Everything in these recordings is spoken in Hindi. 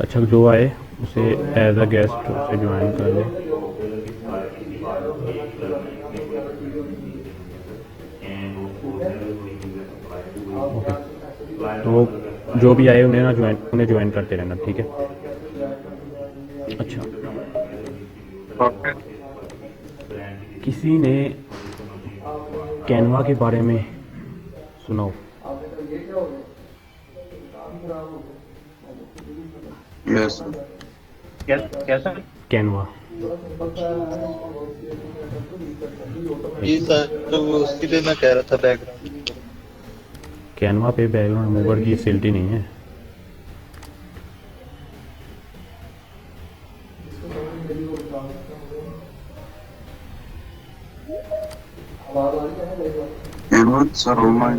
अच्छा, जो आए उसे एज अ गेस्ट उसे ज्वाइन कर ले। ओके, तो जो भी आए उन्हें ज्वाइन करते रहना, ठीक है। अच्छा, ओके। किसी ने कैनवा के बारे में सुनाओ। यस। कैसा? कैनवा। जी सर, तो वो उसी पे मैं कह रहा था बैकग्राउंड। कैनवा पे बैकग्राउंड मूवर की फैसिलिटी नहीं है। Sir online.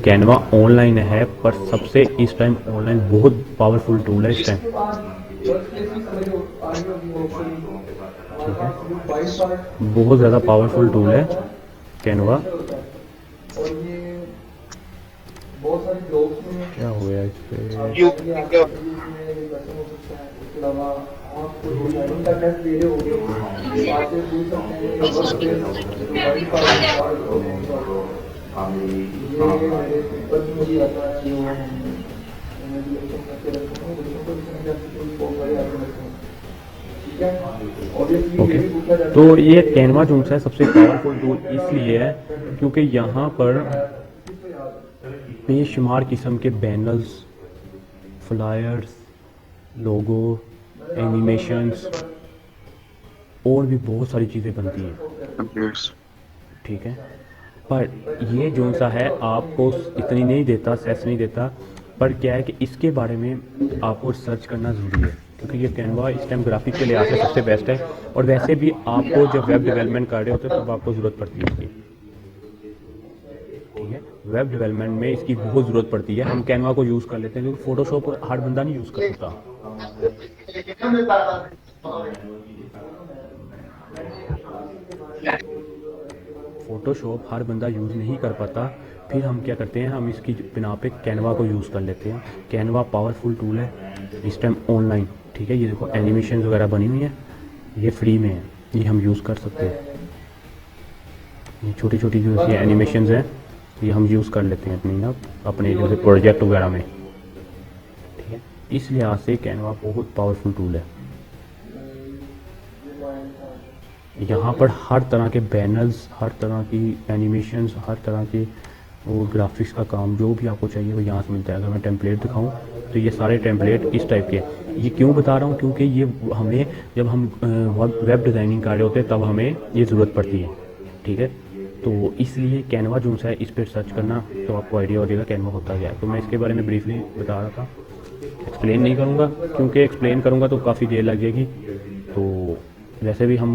कैनवा ऑनलाइन है, पर सबसे इस टाइम ऑनलाइन बहुत पावरफुल टूल है इस टाइम, ठीक है। बहुत ज़्यादा पावरफुल टूल है कैनवा। क्या हो गया इस पे? यू ओके, तो ये कैनवा जो है सबसे पावरफुल टूल इसलिए है क्योंकि यहाँ पर बेशुमार किस्म के बैनर्स, फ्लायर्स, लोगो, एनिमेशंस और भी बहुत सारी चीज़ें बनती हैं, अपडेट्स। ठीक है। पर ये जो सा है आपको इतनी नहीं देता, सेस नहीं देता, पर क्या है कि इसके बारे में आपको सर्च करना ज़रूरी है, क्योंकि ये कैनवा इस टाइम ग्राफिक के लिहाज से सबसे बेस्ट है। और वैसे भी आपको जब वेब डेवलपमेंट कर रहे होते हैं तब आपको ज़रूरत पड़ती है इसकी, ठीक है। वेब डेवलपमेंट में इसकी बहुत ज़रूरत पड़ती है। हम कैनवा को यूज़ कर लेते हैं क्योंकि फोटोशॉप हर बंदा नहीं यूज़ कर सकता। फ़ोटोशॉप हर बंदा यूज़ नहीं कर पाता, फिर हम क्या करते हैं, हम इसकी बिना पे कैनवा को यूज़ कर लेते हैं। कैनवा पावरफुल टूल है इस टाइम ऑनलाइन, ठीक है। ये देखो एनिमेशन वगैरह बनी हुई है, ये फ्री में है, ये हम यूज़ कर सकते हैं। ये छोटी छोटी जो सी एनिमेशन हैं ये हम यूज़ कर लेते हैं अपने जैसे प्रोजेक्ट वगैरह में, ठीक है। इस लिहाज से कैनवा बहुत पावरफुल टूल है। यहाँ पर हर तरह के बैनर्स, हर तरह की एनिमेशंस, हर तरह के वो ग्राफिक्स का काम जो भी आपको चाहिए वो यहाँ से मिलता है। अगर मैं टेम्पलेट दिखाऊँ तो ये सारे टेम्पलेट इस टाइप के हैं। ये क्यों बता रहा हूँ, क्योंकि ये हमें जब हम वेब डिज़ाइनिंग कर रहे होते हैं तब हमें ये ज़रूरत पड़ती है, ठीक है। तो इसलिए कैनवा जो है इस पर सर्च करना तो आपको आइडिया हो जाएगा कैनवा होता क्या है। तो मैं इसके बारे में ब्रीफली बता रहा था, एक्सप्लेन नहीं करूँगा क्योंकि एक्सप्लेन करूँगा तो काफ़ी देर लग जाएगी। तो वैसे भी हम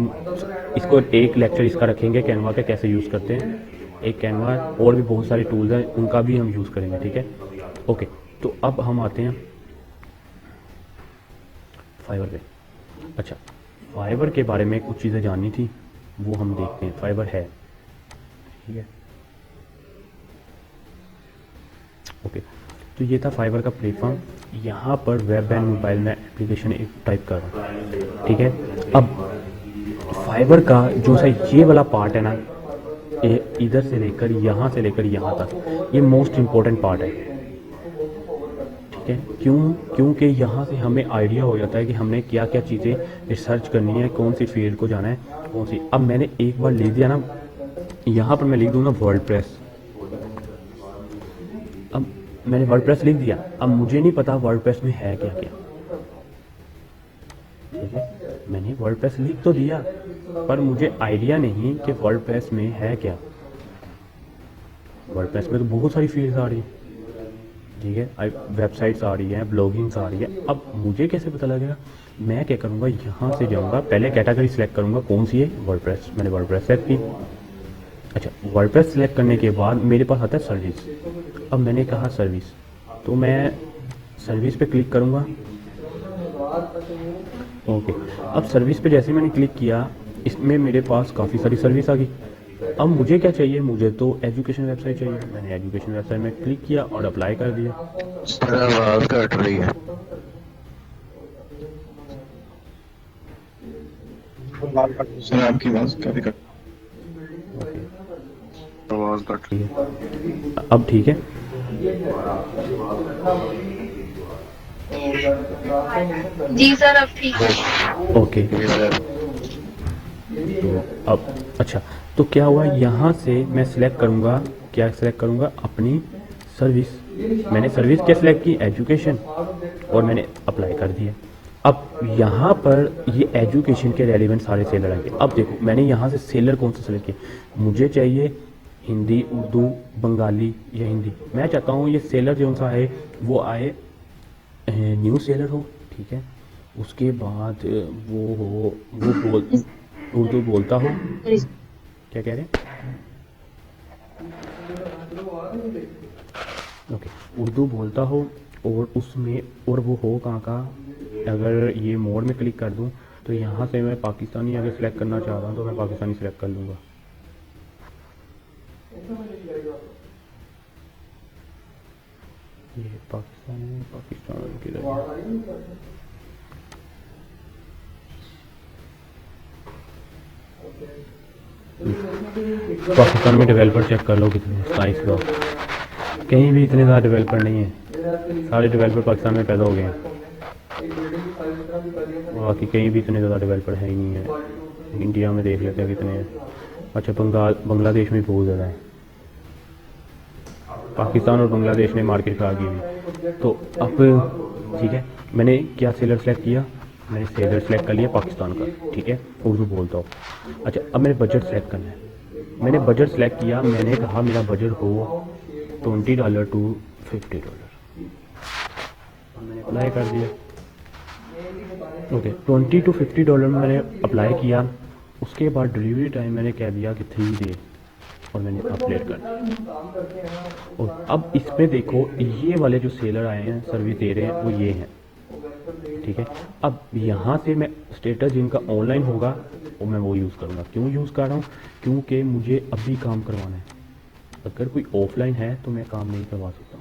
इसको एक लेक्चर इसका रखेंगे कैनवा के कैसे यूज़ करते हैं। एक कैनवा और भी बहुत सारे टूल्स हैं उनका भी हम यूज़ करेंगे, ठीक है। ओके, तो अब हम आते हैं फाइवर पे। अच्छा, फाइवर के बारे में कुछ चीज़ें जाननी थी, वो हम देखते हैं। फाइवर है, ठीक है। ओके, तो ये था फाइवर का प्लेटफॉर्म। यहाँ पर वेब एंड मोबाइल में एप्लीकेशन एक टाइप कर रहा हूँ, ठीक है। अब फाइबर का जो सा ये वाला पार्ट है ना, ये इधर से लेकर यहाँ तक ये मोस्ट इम्पोर्टेंट पार्ट है, ठीक है। क्योंकि यहाँ से हमें आइडिया हो जाता है कि हमने क्या क्या चीज़ें रिसर्च करनी है, कौन सी फील्ड को जाना है, कौन सी। अब मैंने एक बार लिख दिया ना, यहाँ पर मैं लिख दूँगा वर्डप्रेस। अब मैंने वर्डप्रेस लिख दिया, अब मुझे नहीं पता वर्डप्रेस में है क्या क्या, ठीक है। मैंने वर्डप्रेस लिख तो दिया पर मुझे आइडिया नहीं कि वर्डप्रेस में है क्या। वर्डप्रेस में तो बहुत सारी फील्ड्स आ रही हैं, ठीक है। वेबसाइट्स आ रही हैं, ब्लॉगिंग्स आ रही है। अब मुझे कैसे पता लगेगा? मैं क्या करूँगा, यहाँ से जाऊँगा, पहले कैटेगरी सेलेक्ट करूँगा कौन सी है, वर्डप्रेस। मैंने वर्डप्रेस सेलेक्ट की। अच्छा, वर्डप्रेस सेलेक्ट करने के बाद मेरे पास आता है सर्विस। अब मैंने कहा सर्विस, तो मैं सर्विस पे क्लिक करूँगा। ओके, अब सर्विस पे जैसे मैंने क्लिक किया, इसमें मेरे पास काफ़ी सारी सर्विस आ गई, अब मुझे क्या चाहिए, मुझे तो एजुकेशन वेबसाइट चाहिए। मैंने एजुकेशन वेबसाइट में क्लिक किया और अप्लाई कर दिया। सर आवाज कट रही है। सर आपकी आवाज काफी कट ओके, आवाज कट रही ठीक है, अब ठीक है। जी सर अब ठीक है। ओके, है। तो अब अच्छा, तो क्या हुआ, यहाँ से मैं सिलेक्ट करूँगा, क्या सिलेक्ट करूँगा, अपनी सर्विस। मैंने सर्विस क्या सिलेक्ट की, एजुकेशन, और मैंने अप्लाई कर दिया। अब यहाँ पर ये एजुकेशन के रेलिवेंट सारे सेलर आएंगे। अब देखो मैंने यहाँ से सेलर कौन सा सेलेक्ट किया, मुझे चाहिए हिंदी, उर्दू, बंगाली या हिंदी। मैं चाहता हूँ ये सेलर जो सा है वो आए न्यू सेलर हो, ठीक है। उसके बाद वो हो, वो उर्दू बोलता हो, क्या कह रहे हैं, ओके, उर्दू बोलता हो, और उसमें और वो हो कहाँ का। अगर ये मोड में क्लिक कर दूं तो यहाँ से मैं पाकिस्तानी अगर सिलेक्ट करना चाहता हूँ तो मैं पाकिस्तानी सिलेक्ट कर लूँगा। ये पाकिस्तानी, पाकिस्तान की पाकिस्तान में डेवलपर चेक कर लो कितने साइज का, कहीं भी इतने ज़्यादा डेवलपर नहीं है, सारे डेवलपर पाकिस्तान में पैदा हो गए हैं, बाकी कहीं भी इतने ज़्यादा डेवलपर है ही नहीं है। इंडिया में देख लेते हैं कितने हैं। अच्छा, बांग्लादेश में बहुत ज़्यादा है। पाकिस्तान और बांग्लादेश ने मार्केट खा की हुई। तो अब ठीक है, मैंने क्या सेलर सेलेक्ट किया, मैंने सेलर सेलेक्ट कर लिया पाकिस्तान का, ठीक है, उर्दू बोलता हूँ। अच्छा, अब मैंने बजट सेलेक्ट करना है। मैंने बजट सेलेक्ट किया, मैंने कहा मेरा बजट हो $20 to $50। मैंने अप्लाई कर दिया। ओके, $20 to $50 में मैंने अप्लाई किया। उसके बाद डिलीवरी टाइम मैंने कह दिया कि 3 डेज, और मैंने अपडेट कर दिया। और अब इसमें देखो ये वाले जो सेलर आए हैं सर्विस दे रहे हैं वो ये हैं, ठीक है। अब यहाँ से मैं स्टेटस जिनका ऑनलाइन होगा वो मैं वो यूज़ करूँगा। क्यों यूज़ कर रहा हूँ, क्योंकि मुझे अभी काम करवाना है। अगर कोई ऑफलाइन है तो मैं काम नहीं करवा सकता,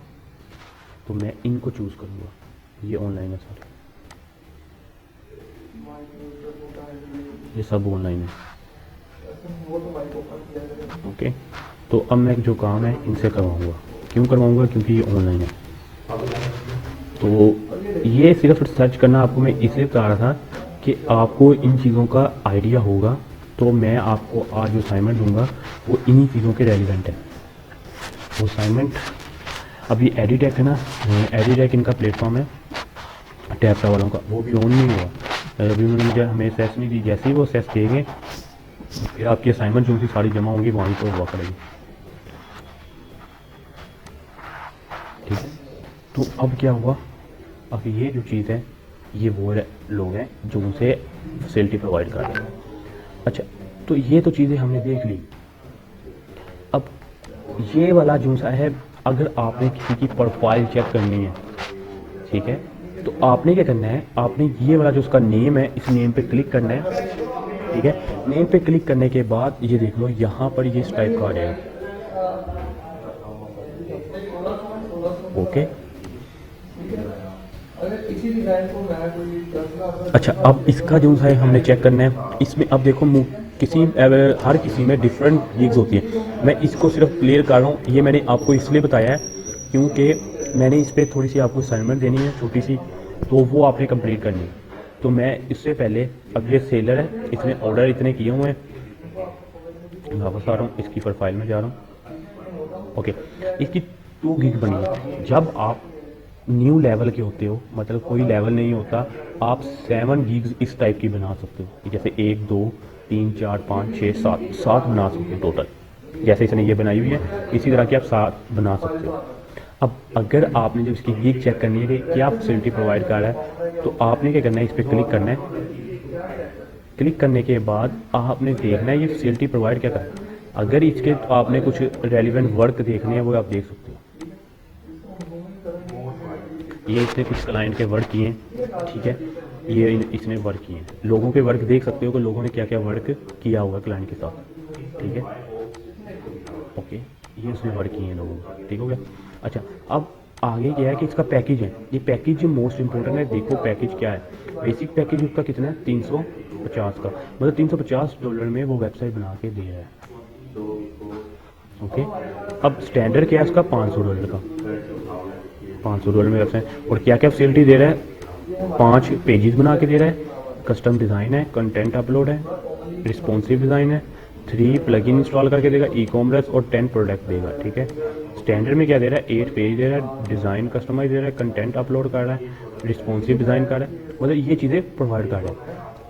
तो मैं इनको चूज़ करूँगा। ये ऑनलाइन है सारे, ये सब ऑनलाइन है, ओके। तो अब मैं जो काम है इनसे करवाऊँगा। क्यों करवाऊँगा, क्योंकि ये ऑनलाइन है। तो ये सिर्फ सर्च करना आपको मैं इसलिए बता रहा था कि आपको इन चीज़ों का आइडिया होगा। तो मैं आपको आज जो असाइनमेंट दूंगा वो इन्हीं चीज़ों के रेलिवेंट है। वो असाइनमेंट अभी एडिटेक है ना, एडिटेक इनका प्लेटफॉर्म है टैपटा वालों का, वो भी ऑन नहीं हुआ अभी। उन्होंने मुझे हमें सेस नहीं दी। जैसे ही वो सेस देंगे फिर आपकी असाइनमेंट जो सी सारी जमा होंगी वहीं पर हुआ करेगी, ठीक है। तो अब क्या हुआ, अब ये जो चीज़ है ये वो लोग हैं जो उनसे फैसिलिटी प्रोवाइड कर रहे हैं। अच्छा, तो ये तो चीज़ें हमने देख ली। अब ये वाला जो सा है, अगर आपने किसी की प्रोफाइल चेक करनी है, ठीक है, तो आपने क्या करना है, आपने ये वाला जो उसका नेम है इस नेम पे क्लिक करना है, ठीक है। नेम पे क्लिक करने के बाद ये देख लो यहाँ पर ये इस टाइप का आ जाएगा, ओके। अच्छा, अब इसका जो है हमने चेक करना है। इसमें अब देखो हर किसी में डिफरेंट गिग्स होती है। मैं इसको सिर्फ क्लियर कर रहा हूँ, ये मैंने आपको इसलिए बताया है क्योंकि मैंने इस पर थोड़ी सी आपको असाइनमेंट देनी है छोटी सी, तो वो आपने कंप्लीट करनी है। तो मैं इससे पहले, अब ये सेलर है, इसने ऑर्डर इतने किए हुए हैं, वापस आ रहा हूँ, इसकी प्रोफाइल में जा रहा हूँ, ओके। इसकी 2 गिग बनी है। जब आप न्यू लेवल के होते हो, मतलब कोई लेवल नहीं होता, आप 7 गिग्स इस टाइप की बना सकते हो। जैसे 1 2 3 4 5 6 7 बना सकते हो टोटल। जैसे इसने ये बनाई हुई है इसी तरह की आप 7 बना सकते हो। अब अगर आपने जब इसकी गिग चेक करनी है कि क्या फैसिलिटी प्रोवाइड कर रहा है, तो आपने क्या करना है, इस पर क्लिक करना है। क्लिक करने के बाद आपने देखना है ये फैसिलिटी प्रोवाइड क्या कर रहा है। अगर इसके आपने कुछ रेलिवेंट वर्क देखने हैं वो आप देख सकते हो। ये इसने कुछ क्लाइंट के वर्क किए हैं, ठीक है, ये इसने वर्क किए हैं। लोगों के वर्क देख सकते हो कि लोगों ने क्या क्या वर्क किया हुआ है क्लाइंट के साथ, ठीक है। ओके, ये उसने वर्क किए हैं लोगों को, ठीक हो गया। अच्छा, अब आगे क्या है कि इसका पैकेज है, ये पैकेज जो मोस्ट इंपॉर्टेंट है। देखो पैकेज क्या है, बेसिक पैकेज उसका कितना है 350 का, मतलब $350 में वो वेबसाइट बना के दे रहा है, ओके। अब स्टैंडर्ड क्या है उसका $500 का, $500 में वेबसाइट। और क्या क्या फैसिलिटी दे रहा है, 5 पेजेस बना के दे रहा है, कस्टम डिज़ाइन है, कंटेंट अपलोड है, रिस्पॉन्सिव डिज़ाइन है, 3 प्लगइन इंस्टॉल करके देगा, ई कॉमर्स और 10 प्रोडक्ट देगा, ठीक है। स्टैंडर्ड में क्या दे रहा है, 8 पेज दे रहा है, डिज़ाइन कस्टमाइज दे रहा है, कंटेंट अपलोड कर रहा है, रिस्पॉन्सिव डिज़ाइन कर रहा है, मतलब ये चीज़ें प्रोवाइड कर रहा है।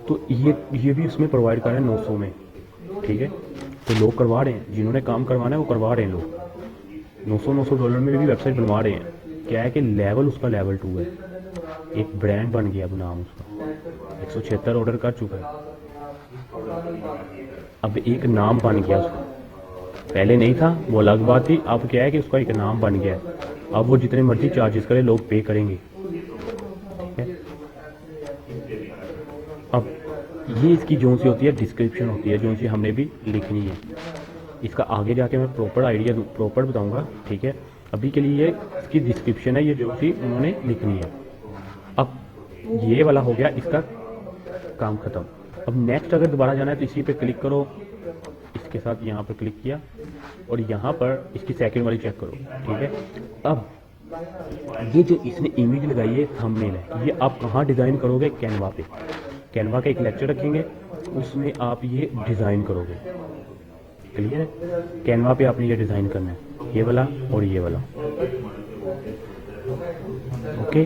तो ये भी उसमें प्रोवाइड कर रहा है 900 में, ठीक है। तो लोग करवा रहे हैं, जिन्होंने काम करवाना है वो करवा रहे हैं, लोग $900 में भी वेबसाइट बनवा रहे हैं। क्या है कि लेवल उसका लेवल 2 है, एक ब्रांड बन गया, अब नाम उसका 176 ऑर्डर कर चुका है, अब एक नाम बन गया उसका। पहले नहीं था वो अलग बात थी, अब क्या है कि उसका एक नाम बन गया है, अब वो जितने मर्जी चार्जेस करे लोग पे करेंगे, ठीक है। अब ये इसकी जो सी होती है डिस्क्रिप्शन होती है, जो सी हमने भी लिखनी है। इसका आगे जाके मैं प्रॉपर आइडिया प्रॉपर बताऊंगा, ठीक है। अभी के लिए ये इसकी डिस्क्रिप्शन है, ये जो सी उन्होंने लिखनी है। अब ये वाला हो गया इसका काम खत्म। अब नेक्स्ट अगर दोबारा जाना है तो इसी पे क्लिक करो, इसके साथ यहाँ पर क्लिक किया और यहाँ पर इसकी सेकंड वाली चेक करो, ठीक है। अब ये जो इसने इमेज लगाई है थंबनेल है, ये आप कहाँ डिज़ाइन करोगे, कैनवा पे। कैनवा का एक लेक्चर रखेंगे, उसमें आप ये डिज़ाइन करोगे, क्लियर है। कैनवा पे आपने ये डिज़ाइन करना है, ये वाला और ये वाला, ओके।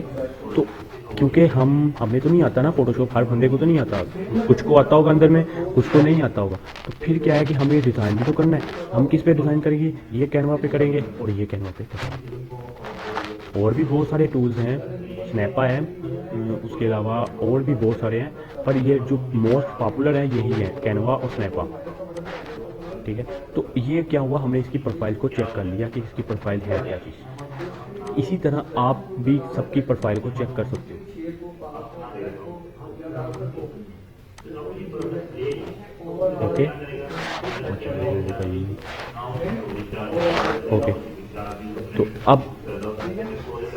तो क्योंकि हमें तो नहीं आता ना फोटोशॉप, हर बंदे को तो नहीं आता, कुछ को आता होगा अंदर में, कुछ को नहीं आता होगा। तो फिर क्या है कि हमें ये डिज़ाइन भी तो करना है, हम किस पे डिज़ाइन करेंगे, ये कैनवा पे करेंगे और ये कैनवा पे करेंगे। और भी बहुत सारे टूल्स हैं, स्नैपा है, उसके अलावा और भी बहुत सारे हैं, पर ये जो मोस्ट पॉपुलर है यही है, कैनवा और स्नैपा, ठीक है। तो ये क्या हुआ, हमने इसकी प्रोफाइल को चेक कर लिया कि इसकी प्रोफाइल है क्या चीज़। इसी तरह आप भी सबकी प्रोफाइल को चेक कर सकते हो, ओके ओके। तो अब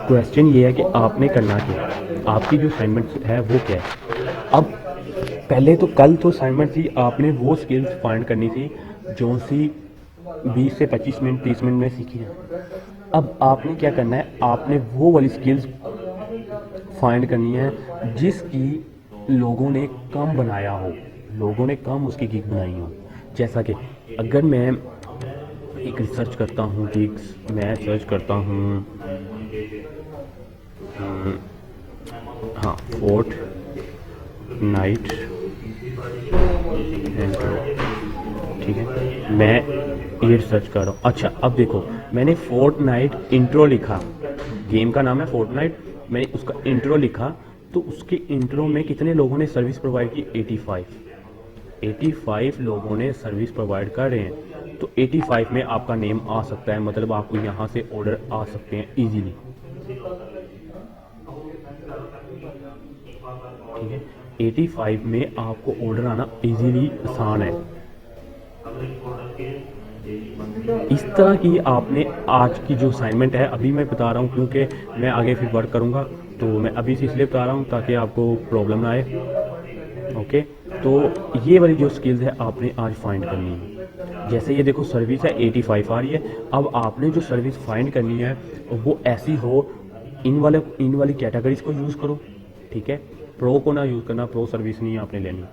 क्वेश्चन ये है कि आपने करना क्या, आपकी जो असाइनमेंट है वो क्या है। अब पहले तो कल तो असाइनमेंट थी, आपने वो स्किल्स फाइंड करनी थी जो सी 20 से 25 मिनट 30 मिनट में सीखी है। अब आपने क्या करना है, आपने वो वाली स्किल्स फाइंड करनी है जिसकी लोगों ने कम बनाया हो, लोगों ने कम उसकी गिग बनाई हो। जैसा कि अगर मैं एक रिसर्च करता हूँ, गिग्स मैं सर्च करता हूँ, हाँ, फोर्ट नाइट, ठीक है, मैं ये रिसर्च कर रहा हूँ। अच्छा, अब देखो मैंने फोर्ट नाइट इंट्रो लिखा, गेम का नाम है फोर्ट नाइट, मैंने उसका इंट्रो लिखा, तो उसके इंट्रो में कितने लोगों ने सर्विस प्रोवाइड की, 85 लोगों ने सर्विस प्रोवाइड कर रहे हैं। तो 85 में आपका नेम आ सकता है, मतलब आपको यहाँ से ऑर्डर आ सकते हैं इजीली, ठीक है। 85 में आपको ऑर्डर आना इजीली आसान है। इस तरह की आपने आज की जो असाइनमेंट है, अभी मैं बता रहा हूँ क्योंकि मैं आगे फिर वर्क करूँगा, तो मैं अभी से इसलिए बता रहा हूँ ताकि आपको प्रॉब्लम ना आए, ओके। तो ये वाली जो स्किल्स है आपने आज फाइंड करनी है। जैसे ये देखो सर्विस है 85 आ रही है, अब आपने जो सर्विस फाइंड करनी है वो ऐसी हो, इन वाली कैटेगरीज को यूज़ करो, ठीक है। प्रो को ना यूज़ करना, प्रो सर्विस नहीं आपने लेनी,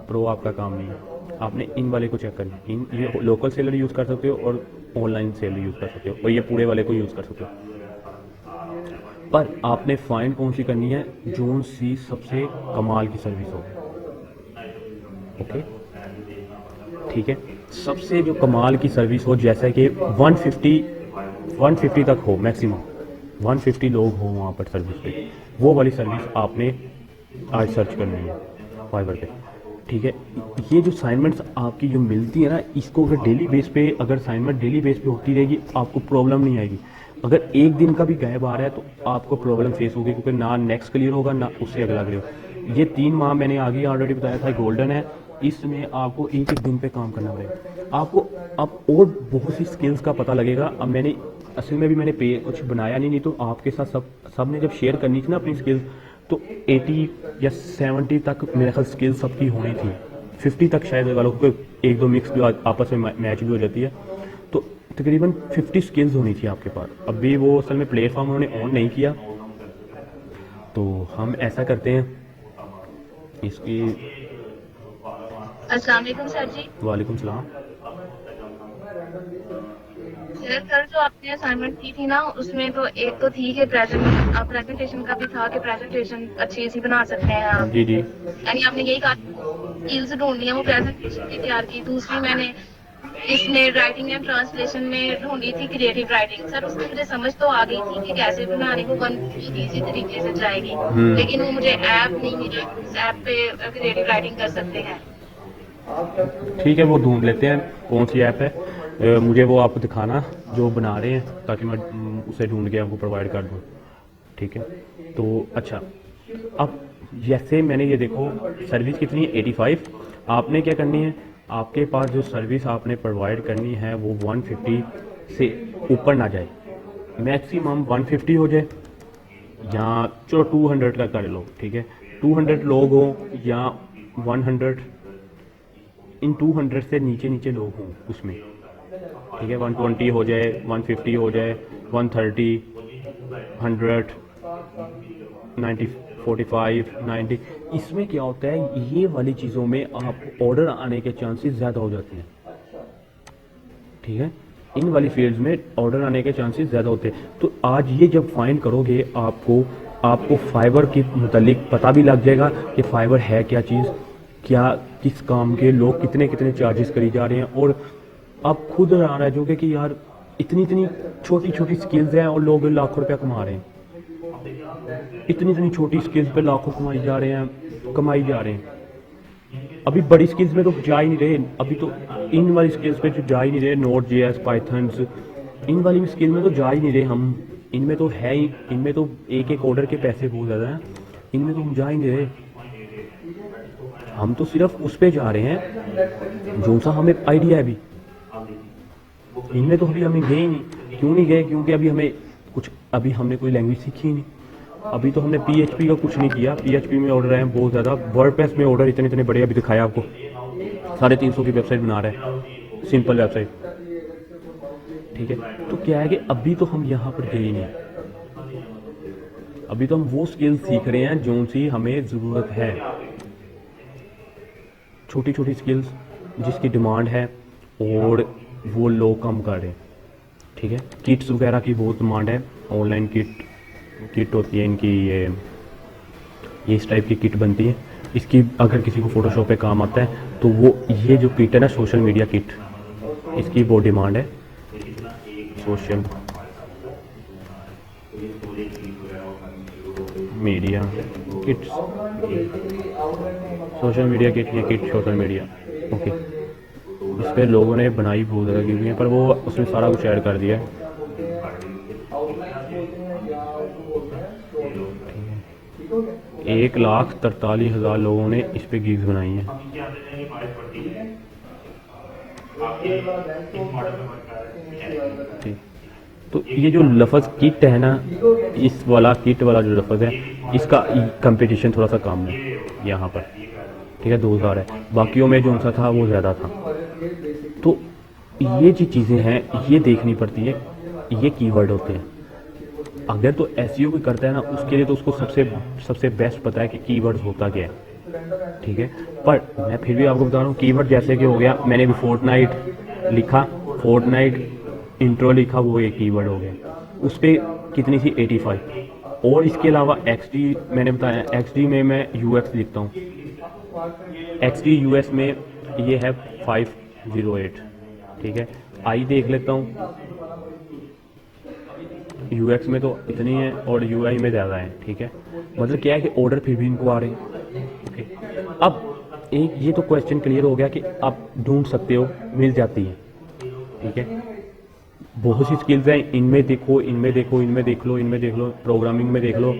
प्रो आपका काम नहीं है, आपने इन वाले को चेक करना है। ये लोकल सेलर यूज़ कर सकते हो और ऑनलाइन सेलर यूज़ कर सकते हो, और ये पूरे वाले को यूज़ कर सकते हो। पर आपने फाइंड कौन सी करनी है, जोन सी सबसे कमाल की सर्विस हो, ओके, ठीक है। सबसे जो कमाल की सर्विस हो, जैसा कि 150 तक हो मैक्सिमम, 150 लोग हो वहाँ पर सर्विस पे, वो वाली सर्विस आपने आज सर्च करनी है फाइवर पे, ठीक है। ये जो असाइनमेंट्स आपकी जो मिलती है ना, इसको अगर डेली बेस पे, अगर असाइनमेंट डेली बेस पे होती रहेगी आपको प्रॉब्लम नहीं आएगी। अगर एक दिन का भी गैप आ रहा है तो आपको प्रॉब्लम फेस होगी, क्योंकि ना नेक्स्ट क्लियर होगा ना उससे अगला क्लियर। ये 3 माह मैंने आगे ऑलरेडी बताया था गोल्डन है, इसमें आपको एक दिन पे काम करना पड़ेगा। आपको अब और बहुत सी स्किल्स का पता लगेगा। अब मैंने असल में भी मैंने पे कुछ बनाया नहीं तो आपके साथ सब ने जब शेयर करनी थी ना अपनी स्किल्स, तो 80 या 70 तक मेरे ख्याल स्किल्स सबकी होनी थी, 50 तक शायद वालों को एक दो मिक्स भी आपस में मैच भी हो जाती है, तो तकरीबन 50 स्किल्स होनी थी आपके पास। अभी वो असल में प्लेटफॉर्म उन्होंने ऑन नहीं किया, तो हम ऐसा करते हैं इसकी। अस्सलाम वालेकुम सर जी। वालेकुम सलाम। सर कल जो आपने असाइनमेंट की थी ना, उसमें तो एक तो थी कि प्रेजेंटेशन का भी था कि प्रेजेंटेशन अच्छी सी बना सकते हैं आप। जी जी यानी आपने यही कहा स्किल्स ढूंढनी है, वो प्रेजेंटेशन की तैयार की। दूसरी मैंने इसमें राइटिंग एंड ट्रांसलेशन में ढूंढी थी क्रिएटिव राइटिंग। सर उसमें मुझे समझ तो आ गई थी कि कैसे बनाने को वन इजी तरीके से जाएगी, लेकिन वो मुझे ऐप नहीं मिली, उस ऐप पे क्रिएटिव राइटिंग कर सकते हैं। ठीक है, वो ढूंढ लेते हैं कौन सी ऐप है। मुझे वो आप दिखाना जो बना रहे हैं, ताकि मैं उसे ढूंढ के आपको प्रोवाइड कर दूँ। ठीक है, तो अच्छा, अब जैसे मैंने ये देखो सर्विस कितनी है 85। आपने क्या करनी है, आपके पास जो सर्विस आपने प्रोवाइड करनी है वो 150 से ऊपर ना जाए, मैक्सिमम 150 हो जाए, या चलो 200 का कर लो। ठीक है, 200 लोग हों या 100, इन 200 से नीचे नीचे लोग हों उसमें। ठीक है, 120 हो जाए, 150 हो जाए, 130, 100, 90, 45, 90। इसमें क्या होता है, ये वाली चीज़ों में आप ऑर्डर आने के चांसेस ज़्यादा हो जाते हैं। ठीक है, इन वाली फील्ड्स में ऑर्डर आने के चांसेस ज़्यादा होते हैं। तो आज ये जब फाइंड करोगे, आपको फाइबर के मुतालिक पता भी लग जाएगा कि फाइबर है क्या चीज़, क्या किस काम के लोग कितने कितने चार्जेस करी जा रहे हैं। और आप खुद हैरान रह जाओगे कि यार इतनी इतनी छोटी छोटी स्किल्स हैं और लोग लाखों रुपया कमा रहे हैं। इतनी इतनी छोटी स्किल्स पे लाखों कमाई जा रहे हैं। अभी बड़ी स्किल्स में तो जा ही नहीं रहे, अभी तो इन वाली स्किल्स पे तो जा ही नहीं रहे, नोट जेएस, पाइथन्स, इन वाली स्किल में तो जा ही नहीं रहे हम। इनमें तो है ही, इनमें तो एक एक ऑर्डर के पैसे बहुत ज़्यादा हैं, इनमें तो हम जा ही नहीं रहे। हम तो सिर्फ उस पे जा रहे हैं जो सा हमें आइडिया है। अभी इनमें तो अभी हमें गए ही नहीं। क्यों नहीं गए? क्योंकि अभी हमने कोई लैंग्वेज सीखी ही नहीं। अभी तो हमने PHP का कुछ नहीं किया। PHP में ऑर्डर आए हैं बहुत ज़्यादा, वर्डप्रेस में ऑर्डर इतने इतने बड़े, अभी दिखाया आपको 350 की वेबसाइट बना रहे हैं, सिंपल वेबसाइट। ठीक है, तो क्या है कि अभी तो हम यहाँ पर गए ही नहीं। अभी तो हम वो स्किल सीख रहे हैं जो सी हमें ज़रूरत है, छोटी छोटी स्किल्स जिसकी डिमांड है और वो लोग कम कर रहे हैं। ठीक है, किट्स वगैरह की बहुत डिमांड है, ऑनलाइन किट होती है इनकी, ये इस टाइप की किट बनती है। इसकी अगर किसी को फोटोशॉप पे काम आता है तो वो ये जो किट है ना, सोशल मीडिया किट, इसकी बहुत डिमांड है। Social media kit, social media kit, ये किट सोशल मीडिया, ओके। इस पर लोगों ने बनाई बहुत ज़्यादा की हुई है, पर वो उसमें सारा कुछ ऐड कर दिया है। 1,43,000 लोगों ने इस पे गिग्स बनाई हैं। ठीक, तो ये जो लफ्ज़ किट है ना, इस वाला किट वाला जो लफ्ज़ है, इसका कंपटीशन थोड़ा सा कम है यहाँ पर। ठीक है, 2000 है, बाकियों में जो सा था वो ज़्यादा था। तो ये जो चीज़ें हैं ये देखनी पड़ती है, ये कीवर्ड होते हैं। अगर तो एसईओ कोई करता है ना, उसके लिए तो उसको सबसे बेस्ट पता है कि कीवर्ड्स होता क्या है। ठीक है, पर मैं फिर भी आपको बता रहा हूँ, कीवर्ड जैसे कि हो गया, मैंने भी फोर्टनाइट लिखा, फोर्टनाइट इंट्रो लिखा, वो एक कीवर्ड हो गया। उस पर कितनी सी 85। और इसके अलावा XD मैंने बताया, XD में मैं UX लिखता हूँ, XD US में ये है 508। ठीक है, आई देख लेता हूँ, UX में तो इतनी है और UI में ज़्यादा है। ठीक है, मतलब क्या है कि ऑर्डर फिर भी इनको आ रहे हैं। ओके, अब एक ये तो क्वेश्चन क्लियर हो गया कि आप ढूंढ सकते हो, मिल जाती है। ठीक है, बहुत सी स्किल्स हैं, इनमें देखो, इनमें देखो, इनमें देख लो, इनमें देख लो, प्रोग्रामिंग में देख लो।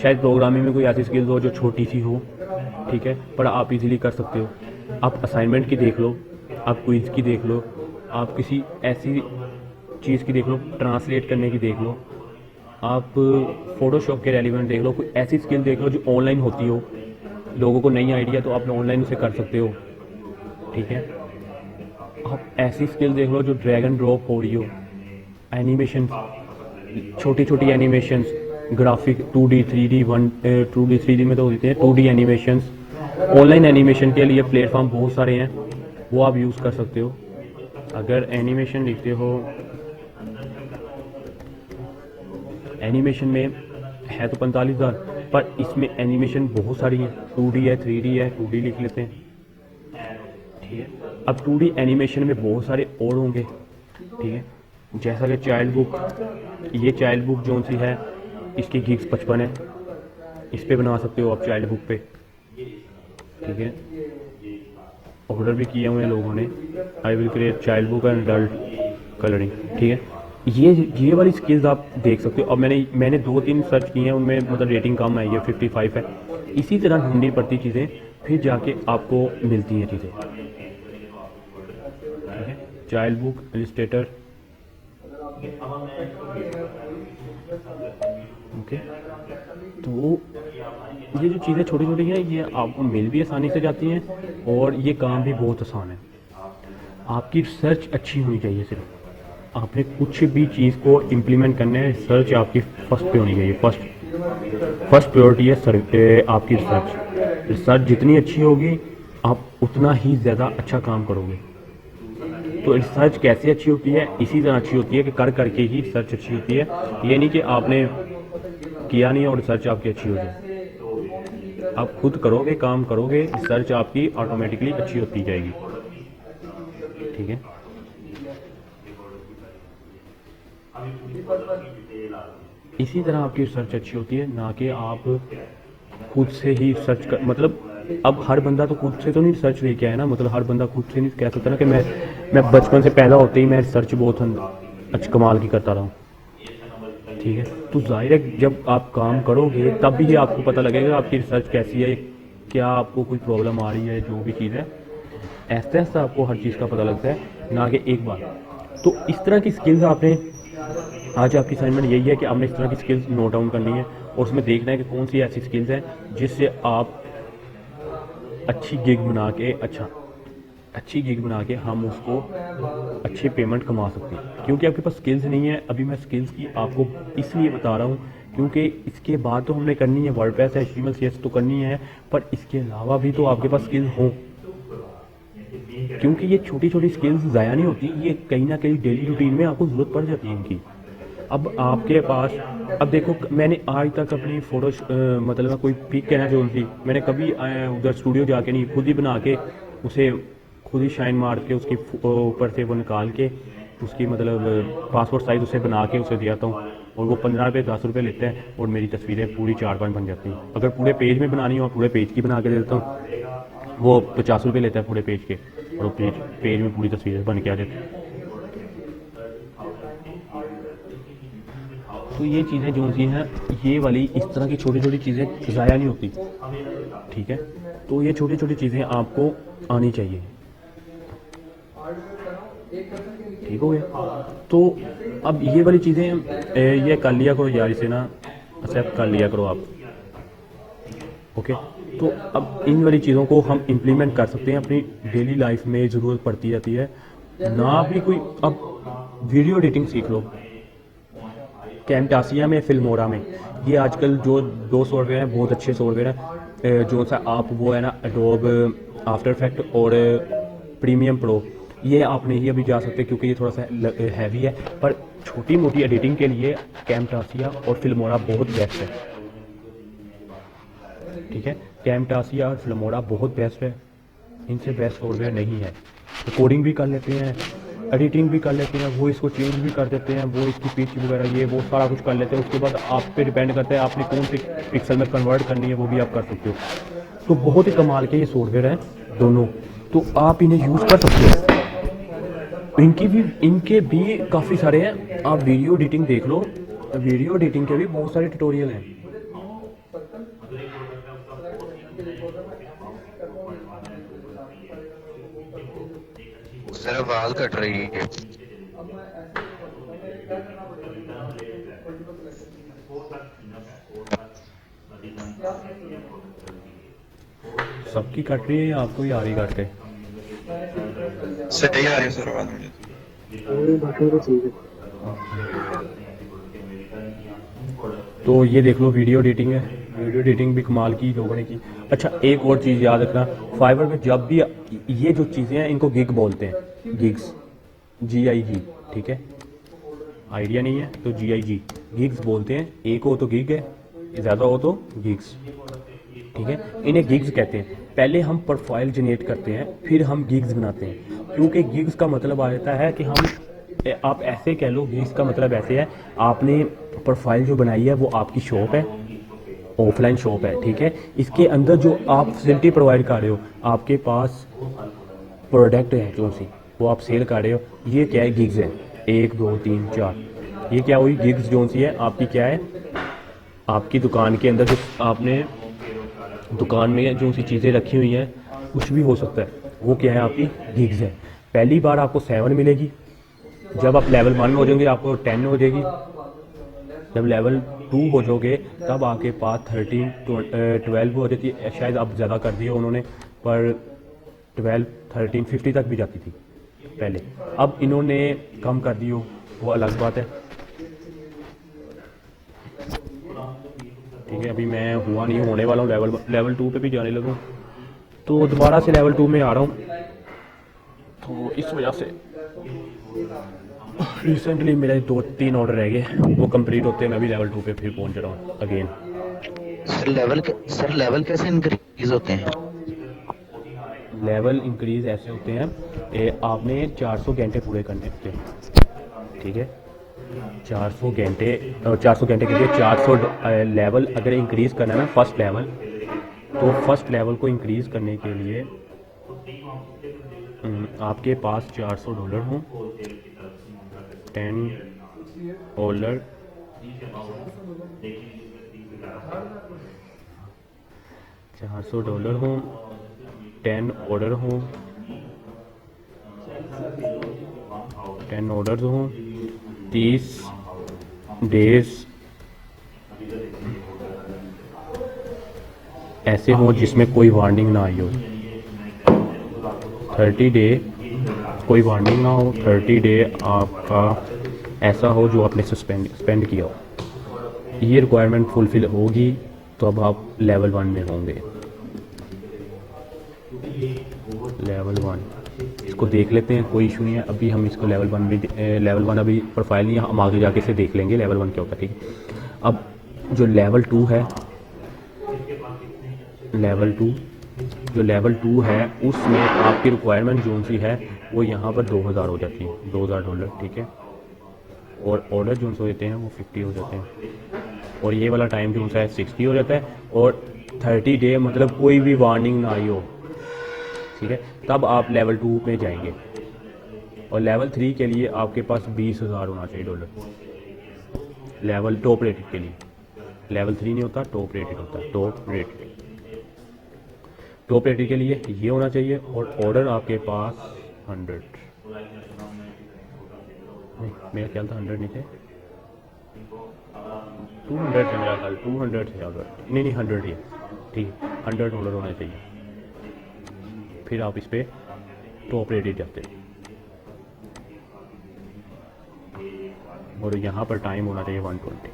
शायद प्रोग्रामिंग में कोई ऐसी स्किल्स हो जो छोटी सी हो, ठीक है, पर आप इजीली कर सकते हो। आप असाइनमेंट की देख लो, आप क्विज की देख लो, आप किसी ऐसी चीज़ की देख लो, ट्रांसलेट करने की देख लो, आप फोटोशॉप के रेलिवेंट देख लो, कोई ऐसी स्किल देख लो जो ऑनलाइन होती हो, लोगों को नहीं आइडिया तो आप ऑनलाइन उसे कर सकते हो। ठीक है, आप ऐसी स्किल देख लो जो ड्रैग एंड ड्रॉप हो रही हो, एनिमेशन, छोटी छोटी animations, graphic 2D 3D 2D 3D में तो होते हैं 2D एनिमेशंस। ऑनलाइन एनिमेशन के लिए प्लेटफॉर्म बहुत सारे हैं, वो आप यूज़ कर सकते हो। अगर एनिमेशन लिखते हो, एनिमेशन में है तो 45,000, पर इसमें एनिमेशन बहुत सारी है, 2D है, 3D है, 2D लिख लेते हैं। ठीक है, अब 2D एनिमेशन में बहुत सारे और होंगे। ठीक है, जैसा कि चाइल्ड बुक, ये चाइल्ड बुक जो सी है इसकी गिग्स 55 है, इस पे बना सकते हो आप चाइल्ड बुक पे। ठीक है, ऑर्डर भी किए हुए हैं लोगों ने, I will create child book and adult colouring. ठीक है, ये वाली स्किल्स आप देख सकते हो। अब मैंने 2-3 सर्च किए हैं, उनमें मतलब रेटिंग कम आई है, 55 है। इसी तरह ढूंढनी पड़ती चीज़ें, फिर जाके आपको मिलती हैं चीज़ें। ठीक है, चाइल्ड बुक, इलस्ट्रेटर। ओके, तो ये जो चीज़ें छोटी छोटी हैं ये आपको मिल भी आसानी से जाती हैं और ये काम भी बहुत आसान है। आपकी रिसर्च अच्छी होनी चाहिए। सिर्फ आपने कुछ भी चीज़ को इम्प्लीमेंट करना है, रिसर्च आपकी फर्स्ट पे होनी चाहिए। फर्स्ट प्रायोरिटी है आपकी रिसर्च। रिसर्च जितनी अच्छी होगी आप उतना ही ज़्यादा अच्छा काम करोगे। तो रिसर्च कैसे अच्छी होती है? इसी तरह अच्छी होती है कि कर करके ही रिसर्च अच्छी होती है। ये नहीं कि आपने किया नहीं और रिसर्च आपकी अच्छी हो जाए। आप खुद करोगे, काम करोगे, रिसर्च आपकी ऑटोमेटिकली अच्छी होती जाएगी। ठीक है, इसी तरह आपकी रिसर्च अच्छी होती है, ना कि आप खुद से ही रिसर्च कर, मतलब अब हर बंदा तो खुद से तो नहीं रिसर्च लेके आया ना, मतलब हर बंदा खुद से नहीं कह सकता ना कि मैं बचपन से पैदा होते ही मैं रिसर्च बहुत अच्छा कमाल की करता रहा हूँ। ठीक है, तो जाहिर है जब आप काम करोगे तब भी आपको पता लगेगा आपकी रिसर्च कैसी है, क्या आपको कोई प्रॉब्लम आ रही है, जो भी चीज़ है ऐसा ऐसा आपको हर चीज़ का पता लगता है, ना कि एक बार। तो इस तरह की स्किल्स आपने, आज आपकी असाइनमेंट यही है कि आपने इस तरह की स्किल्स नोट डाउन करनी है और उसमें देखना है कि कौन सी ऐसी स्किल्स हैं जिससे आप अच्छी गिग बना के हम उसको अच्छी पेमेंट कमा सकते हैं। क्योंकि आपके पास स्किल्स नहीं है, अभी मैं स्किल्स की आपको इसलिए बता रहा हूँ क्योंकि इसके बाद तो हमने करनी है, वर्डप्रेस है, HTML CSS तो करनी है, पर इसके अलावा भी तो आपके पास स्किल्स हों। क्योंकि ये छोटी छोटी स्किल्स ज़ाया नहीं होती, ये कहीं ना कहीं डेली रूटीन में आपको ज़रूरत पड़ जाती है इनकी। अब आपके पास, अब देखो मैंने आज तक अपनी फ़ोटो मतलब कोई पिक कहना जो थी, मैंने कभी उधर स्टूडियो जाके नहीं, खुद ही बना के उसे खुद ही शाइन मार के उसकी ऊपर से वो निकाल के उसकी मतलब पासपोर्ट साइज़ उसे बना के उसे दिया था और वो 15 रुपये 10 रुपये लेते हैं और मेरी तस्वीरें पूरी 4-5 बन जाती हैं। अगर पूरे पेज में बनानी हो, पूरे पेज की बना के दे देता हूँ, वो 50 रुपये लेता है पूरे पेज के और वो पेज में पूरी तस्वीरें बन के आ जाती हैं। तो ये चीज़ें जो सी हैं, ये वाली इस तरह की छोटी छोटी चीज़ें ज़ाया नहीं होती। ठीक है, तो ये छोटी छोटी चीज़ें आपको आनी चाहिए। ठीक हो गया, तो अब ये वाली चीज़ें ये कर लिया करो यार, इसे ना एक्सेप्ट कर लिया करो आप। ओके, तो अब इन वाली चीज़ों को हम इम्प्लीमेंट कर सकते हैं अपनी डेली लाइफ में, ज़रूरत पड़ती जाती है ना भी कोई। अब वीडियो एडिटिंग सीख लो, कैमटासिया में, फिल्मोरा में, ये आजकल जो 2 सॉफ्टवेयर हैं बहुत अच्छे सॉफ्टवेयर हैं, जो सा आप वो है ना एडोब आफ्टर इफेक्ट और प्रीमियम प्रो, ये आप नहीं अभी जा सकते क्योंकि ये थोड़ा सा हैवी है, पर छोटी मोटी एडिटिंग के लिए कैमटासिया और फिल्मोरा बहुत बेस्ट है। ठीक है, कैमटासिया और फिल्मोरा बहुत बेस्ट है, इनसे बेस्ट सॉफ्टवेयर नहीं है। कोडिंग भी कर लेते हैं, एडिटिंग भी कर लेते हैं, वो इसको चेंज भी कर देते हैं, वो इसकी पिच वगैरह ये वो सारा कुछ कर लेते हैं। उसके बाद आप पे डिपेंड करता है आपने कौन सी पिक्सल में कन्वर्ट करनी है, वो भी आप कर सकते हो। तो बहुत ही कमाल के ये सॉफ्टवेयर हैं दोनों, तो आप इन्हें यूज़ कर सकते हो। इनके भी काफ़ी सारे हैं, आप वीडियो एडिटिंग देख लो, वीडियो एडिटिंग के भी बहुत सारे ट्यूटोरियल हैं। सर आवाज कट रही है। सबकी कट रही है या आपको ही आ रही कट के? सही आ रही है सर आवाज मुझे। तो ये देख लो, वीडियो एडिटिंग है, वीडियो एडिटिंग भी कमाल की लोगों ने की। अच्छा, एक और चीज़ याद रखना, फाइबर पे जब भी ये जो चीज़ें हैं इनको गिग बोलते हैं, गिग्स, GIG, ठीक है। आइडिया नहीं है तो GIG, गिग्स बोलते हैं। एक हो तो गिग है, ज़्यादा हो तो गिग्स, ठीक है। इन्हें गिग्स कहते हैं। पहले हम प्रोफाइल जनरेट करते हैं, फिर हम गिग्स बनाते हैं, क्योंकि गिग्स का मतलब आ जाता है कि हम, आप ऐसे कह लो, गिग्स का मतलब ऐसे है, आपने प्रोफाइल जो बनाई है वो आपकी शॉप है, ऑफलाइन शॉप है, ठीक है। इसके अंदर जो आप फैसिलिटी प्रोवाइड कर रहे हो, आपके पास प्रोडक्ट है जो सी वो आप सेल कर रहे हो, ये क्या है, गिग्स है। 1 2 3 4, ये क्या हुई, गिग्स जो सी है आपकी, क्या है, आपकी दुकान के अंदर जो आपने दुकान में जो सी चीज़ें रखी हुई हैं, कुछ भी हो सकता है, वो क्या है, आपकी गिग्स है। पहली बार आपको 7 मिलेगी, जब आप लेवल 1 हो जाएंगे आपको 10 हो जाएगी, जब लेवल 2 हो जाओगे तब आपके पास 13 12 हो जाती है। शायद अब ज़्यादा कर दिया उन्होंने, पर 12 13 50 तक भी जाती थी पहले, अब इन्होंने कम कर दी हो, वो अलग बात है, ठीक है। अभी मैं हुआ नहीं, होने वाला हूँ, लेवल 2 पे भी जाने लगूँ, तो दोबारा से लेवल 2 में आ रहा हूँ, तो इस वजह से रिसेंटली मेरे 2-3 ऑर्डर रह गए, वो कंप्लीट होते हैं मैं भी लेवल 2 पे फिर पहुंच रहा हूँ अगेन। सर लेवल कैसे इंक्रीज होते हैं? लेवल इंक्रीज ऐसे होते हैं, आपने 400 घंटे पूरे करने होते हैं, ठीक है। 400 घंटे, 400 घंटे के लिए 400 लेवल अगर इंक्रीज़ करना है ना, फर्स्ट लेवल, तो फर्स्ट लेवल को इंक्रीज़ करने के लिए आपके पास $400 हों, $10, $400 हों, 10 ऑर्डर हों, 10 ऑर्डर हों, 30 डेज ऐसे हों जिसमें कोई वार्निंग ना आई हो, 30 डे कोई वार्निंग ना हो, 30 डे आपका ऐसा हो जो आपने सस्पेंड किया हो। ये रिक्वायरमेंट फुलफिल होगी तो अब आप लेवल 1 में होंगे। लेवल 1 इसको देख लेते हैं, कोई इशू नहीं है, अभी हम इसको लेवल 1 भी, लेवल 1 अभी प्रोफाइल नहीं है, हम आगे जाके इसे देख लेंगे लेवल 1 क्या होता है, ठीक है। अब जो लेवल 2 है, लेवल 2 जो लेवल 2 है उसमें आपकी रिक्वायरमेंट जो सी है वो यहाँ पर 2000 हो जाती है, $2000, ठीक है। और ऑर्डर जो से होते हैं वो 50 हो जाते हैं, और ये वाला टाइम जो है 60 हो जाता है, और 30 डे मतलब कोई भी वार्निंग ना आई हो, ठीक है, तब आप लेवल 2 में जाएंगे। और लेवल 3 के लिए आपके पास 20,000 होना चाहिए डॉलर, लेवल टॉप रेटेड के लिए। लेवल 3 नहीं होता, टॉप रेटेड होता है, टॉप रेटेड। टॉप रेटेड के लिए ये होना चाहिए, और ऑर्डर आपके पास 100, नहीं मेरा ख्याल था 100 नहीं थे, 200 थे मेरा ख्याल, 200 थे ऑर्डर, नहीं 100 ही है, ठीक है। $100 होना चाहिए, फिर आप इस पर टॉप रेटेड जाते हैं, और यहाँ पर टाइम होना चाहिए 120,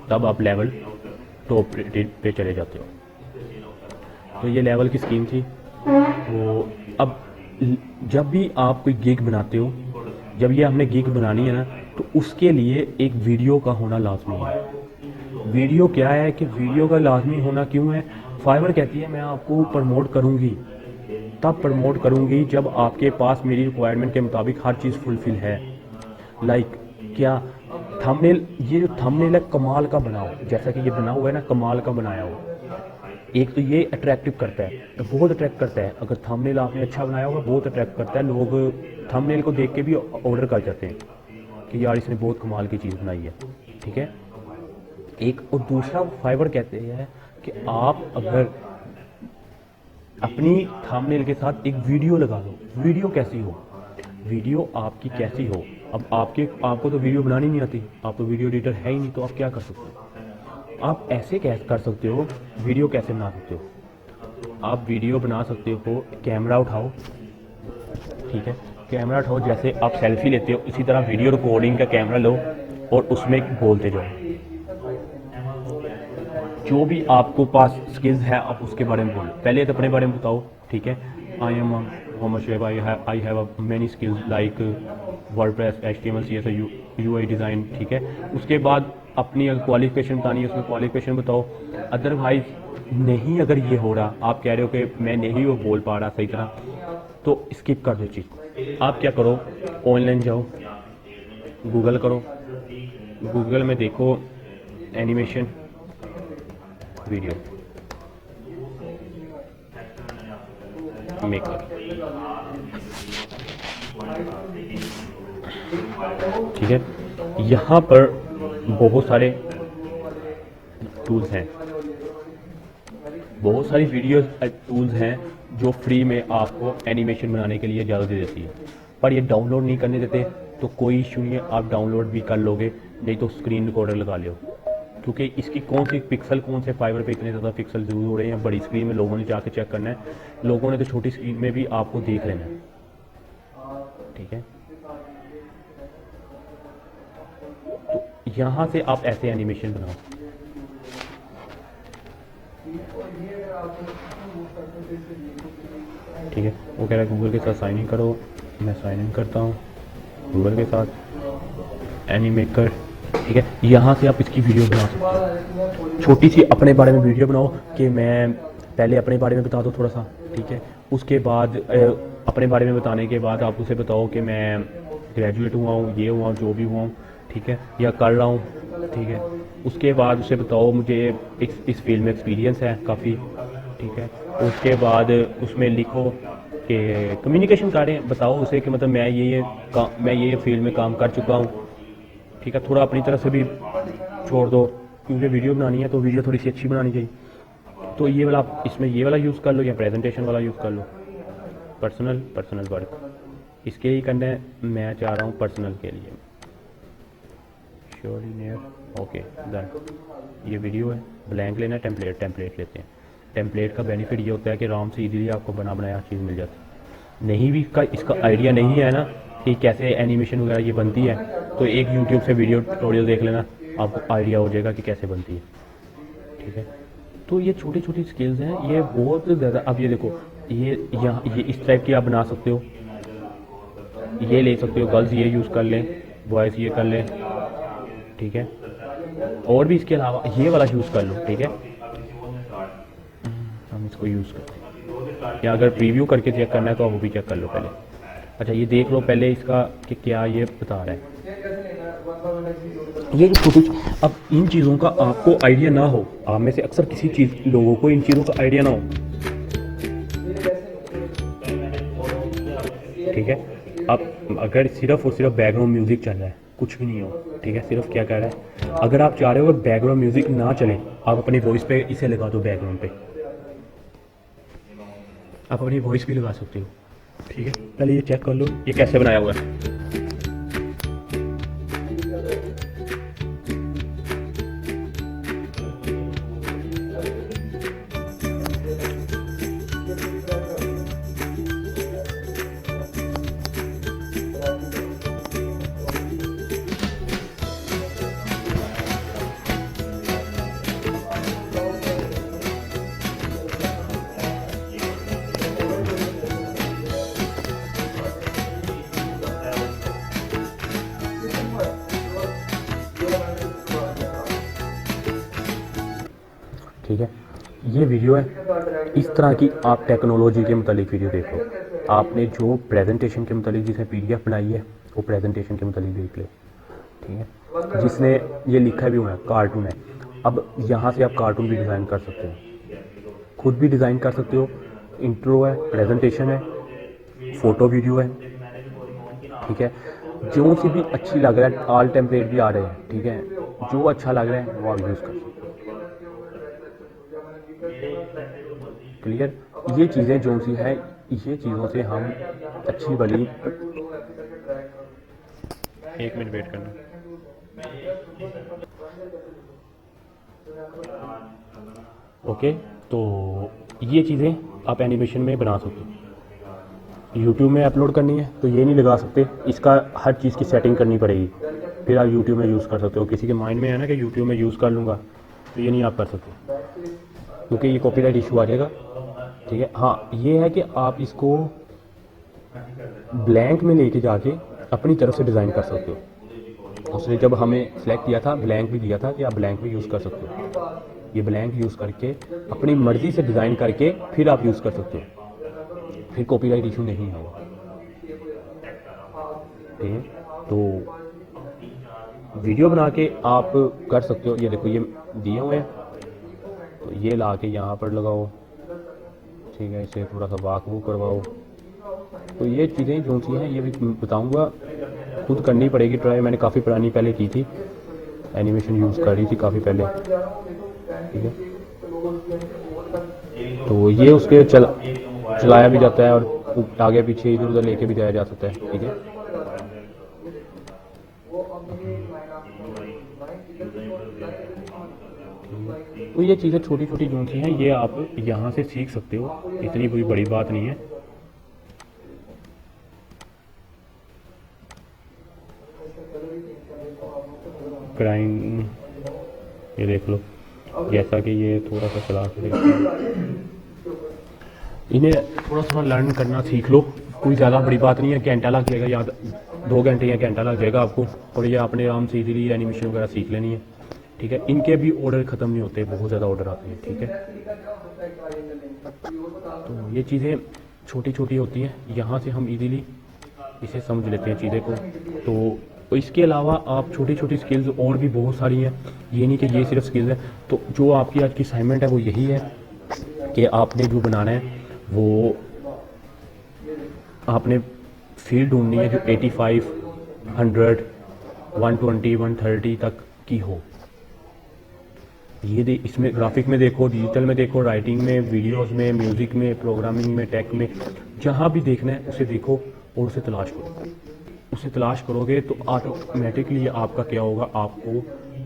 तब आप लेवल टॉप रेटेड पे चले जाते हो। तो ये लेवल की स्कीम थी। तो अब जब भी आप कोई गिग बनाते हो, जब ये हमने गिग बनानी है ना, तो उसके लिए एक वीडियो का होना लाजमी है। वीडियो क्या है कि वीडियो का लाजमी होना क्यों है, फाइवर कहती है मैं आपको प्रमोट करूँगी, तब प्रमोट करूँगी जब आपके पास मेरी रिक्वायरमेंट के मुताबिक हर चीज़ फुलफिल है। लाइक क्या, थंबनेल, ये जो थंबनेल है कमाल का बनाओ, जैसा कि ये बना हुआ है ना, कमाल का बनाया हो। एक तो ये अट्रैक्टिव करता है, बहुत अट्रैक्ट करता है, अगर थंबनेल आपने अच्छा बनाया होगा बहुत अट्रैक्ट करता है, लोग थंबनेल को देख के भी ऑर्डर कर जाते हैं कि यार इसने बहुत कमाल की चीज़ बनाई है, ठीक है। एक और दूसरा फाइबर कहते हैं कि आप अगर अपनी थंबनेल के साथ एक वीडियो लगा दो। वीडियो कैसी हो, वीडियो आपकी कैसी हो। अब आपको तो वीडियो बनानी नहीं आती, आप तो वीडियो एडिटर है ही नहीं, तो आप क्या कर सकते हो। आप ऐसे कैसे कर सकते हो, वीडियो कैसे बना सकते हो। आप वीडियो बना सकते हो, कैमरा उठाओ, ठीक है, कैमरा उठाओ, जैसे आप सेल्फी लेते हो इसी तरह वीडियो रिकॉर्डिंग का कैमरा लो और उसमें बोलते जाओ। जो भी आपको पास स्किल्स है आप उसके बारे में बोलो। पहले तो अपने बारे में बताओ, ठीक है। I am Mohammed Shoaib, I have many skills like WordPress, HTML, CSS, UI design, ठीक है। उसके बाद अपनी क्वालिफिकेशन बतानी है, उसमें क्वालिफिकेशन बताओ। अदरवाइज नहीं, अगर ये हो रहा, आप कह रहे हो कि मैं नहीं वो बोल पा रहा सही तरह, तो स्किप कर दो चीज़। आप क्या करो, ऑनलाइन जाओ, गूगल करो, गूगल में देखो एनिमेशन वीडियो मेकर, ठीक है। यहाँ पर बहुत सारे टूल्स हैं, बहुत सारी वीडियो टूल्स हैं जो फ्री में आपको एनिमेशन बनाने के लिए इजाज़त दे देती है, पर ये डाउनलोड नहीं करने देते। तो कोई इशू नहीं है, आप डाउनलोड भी कर लोगे, नहीं तो स्क्रीन रिकॉर्डर लगा लो, क्योंकि इसकी कौन सी पिक्सल, कौन से फाइबर पे इतने ज़्यादा पिक्सल यूज़ हो रहे हैं। बड़ी स्क्रीन में लोगों ने जाके चेक करना है, लोगों ने तो छोटी स्क्रीन में भी आपको देख लेना है, ठीक है। तो यहाँ से आप ऐसे एनिमेशन बनाओ, ठीक है। वो कह रहा है गूगल के साथ साइन इन करो, मैं साइन इन करता हूँ गूगल के साथ, एनीमेकर, ठीक है। यहाँ से आप इसकी वीडियो बना सकते हो, छोटी सी अपने बारे में वीडियो बनाओ कि मैं पहले अपने बारे में बता दो थोड़ा सा, ठीक है। उसके बाद अपने बारे में बताने के बाद आप उसे बताओ कि मैं ग्रेजुएट हुआ हूँ, ये हुआ, जो भी हुआ हूँ, ठीक है, या कर रहा हूँ, ठीक है। उसके बाद उसे बताओ मुझे इस फील्ड में एक्सपीरियंस है काफ़ी, ठीक है। उसके बाद उसमें लिखो कि कम्युनिकेशन करें, बताओ उसे कि मतलब मैं ये फील्ड में काम कर चुका हूँ, ठीक है। थोड़ा अपनी तरफ से भी छोड़ दो, क्योंकि वीडियो बनानी है तो वीडियो थोड़ी सी अच्छी बनानी चाहिए। तो ये वाला आप इसमें ये वाला यूज़ कर लो या प्रेजेंटेशन वाला यूज़ कर लो। पर्सनल वर्क इसके ही करना है, मैं चाह रहा हूँ पर्सनल के लिए। Surely near, okay done. ये वीडियो है, ब्लैंक लेना है, टेम्पलेट लेते हैं। टेम्पलेट का बेनिफिट ये होता है कि आराम से इजीली आपको बना बनाया चीज़ मिल जाती है। नहीं भी इसका आइडिया नहीं है ना कि कैसे एनिमेशन वगैरह ये बनती है, तो एक यूट्यूब से वीडियो ट्यूटोरियल देख लेना, आपको आइडिया हो जाएगा कि कैसे बनती है, ठीक है। तो ये छोटी छोटी स्किल्स हैं, ये बहुत ज़्यादा। अब ये देखो, ये इस टाइप की आप बना सकते हो, ये ले सकते हो, गर्ल्स ये यूज़ कर लें, बॉयज़ ये कर लें, ठीक है। और भी इसके अलावा ये वाला यूज़ कर लो, ठीक है। हम इसको यूज़ करते हैं, या अगर प्रीव्यू करके चेक करना है तो आप वो भी चेक कर लो पहले। अच्छा, ये देख लो पहले इसका कि क्या ये बता रहा है। ये जो छोटी, अब इन चीज़ों का आपको आइडिया ना हो, आप में से अक्सर किसी चीज़ लोगों को इन चीज़ों का आइडिया ना हो, ठीक है। अब अगर सिर्फ और सिर्फ बैकग्राउंड म्यूजिक चल रहा है, कुछ भी नहीं हो, ठीक है, सिर्फ क्या कह रहा है, अगर आप चाह रहे हो बैकग्राउंड म्यूजिक ना चले, आप अपनी वॉइस पे इसे लगा दो, बैकग्राउंड पे आप अपनी वॉइस भी लगा सकते हो, ठीक है। पहले ये चेक कर लो ये कैसे बनाया हुआ है। ठीक है, ये वीडियो है। इस तरह की आप टेक्नोलॉजी के मतलब वीडियो देखो। आपने जो प्रेजेंटेशन के मतलब जिसे PDF बनाई है, वो प्रेजेंटेशन के मतलब देख ले, ठीक है। जिसने ये लिखा भी हुआ है कार्टून है। अब यहाँ से आप कार्टून भी डिज़ाइन कर सकते हो, खुद भी डिज़ाइन कर सकते हो। इंट्रो है, प्रेजेंटेशन है, फ़ोटो वीडियो है, ठीक है। जो सी भी अच्छी लग रहा है, ऑल टेम्पलेट भी आ रहे हैं, ठीक है। जो अच्छा लग रहा है वो आप यूज़ कर सकते हो। क्लियर। ये चीज़ें जो सी है, ये चीज़ों से हम अच्छी भली, 1 मिनट वेट करना। ओके, तो ये चीज़ें आप एनिमेशन में बना सकते हो। यूट्यूब में अपलोड करनी है तो ये नहीं लगा सकते, इसका हर चीज़ की सेटिंग करनी पड़ेगी, फिर आप यूट्यूब में यूज़ कर सकते हो। किसी के माइंड में है ना कि यूट्यूब में यूज़ कर लूँगा, तो ये नहीं आप कर सकते क्योंकि ये कॉपीराइट इशू आ जाएगा। ठीक है, हाँ ये है कि आप इसको ब्लैंक में लेके जाके अपनी तरफ से डिज़ाइन कर सकते हो। उसने जब हमें सेलेक्ट किया था ब्लैंक भी दिया था कि आप ब्लैंक भी यूज़ कर सकते हो। ये ब्लैंक यूज़ करके अपनी मर्ज़ी से डिज़ाइन करके फिर आप यूज़ कर सकते हो, फिर कॉपीराइट इशू नहीं होगा। ठीक है, तो वीडियो बना के आप कर सकते हो। ये देखो ये दिए हुए हैं, तो ये ला के यहाँ पर लगाओ। ठीक है, इसे थोड़ा सा वाक वो करवाओ। तो ये चीज़ें जो सी हैं ये भी बताऊँगा, खुद करनी पड़ेगी ट्राई। मैंने काफ़ी पुरानी पहले की थी, एनिमेशन यूज़ कर रही थी काफ़ी पहले। ठीक है, तो ये उसके चलाया भी जाता है और आगे पीछे इधर उधर लेके भी जाया जा सकता है। ठीक है, तो ये चीज़ें छोटी छोटी जो सी हैं ये आप यहाँ से सीख सकते हो, इतनी कोई बड़ी बात नहीं है। क्राइम ये देख लो, जैसा कि ये थोड़ा सा चला के देखो, इन्हें थोड़ा थोड़ा लर्न करना सीख लो, कोई ज़्यादा बड़ी बात नहीं है। घंटा लग जाएगा या 2 घंटे या घंटा लग जाएगा आपको, और ये आपने आराम से इजीली एनिमेशन वगैरह सीख लेनी है। ठीक है, इनके भी ऑर्डर ख़त्म नहीं होते, बहुत ज़्यादा ऑर्डर आते हैं। ठीक है, तो ये चीज़ें छोटी छोटी होती हैं, यहाँ से हम इजीली इसे समझ लेते हैं चीज़ें को। तो इसके अलावा आप छोटी छोटी स्किल्स और भी बहुत सारी हैं, ये नहीं कि ये सिर्फ स्किल्स है। तो जो आपकी आज की असाइनमेंट है वो यही है कि आपने जो बनाना है वो आपने फील्ड ढूंढनी है जो 85, 100, 120, 130 तक की हो। ये इसमें ग्राफिक में देखो, डिजिटल में देखो, राइटिंग में, वीडियोस में, म्यूज़िक में, प्रोग्रामिंग में, टेक में, जहाँ भी देखना है उसे देखो और उसे तलाश करो। उसे तलाश करोगे तो ऑटोमेटिकली आपका क्या होगा, आपको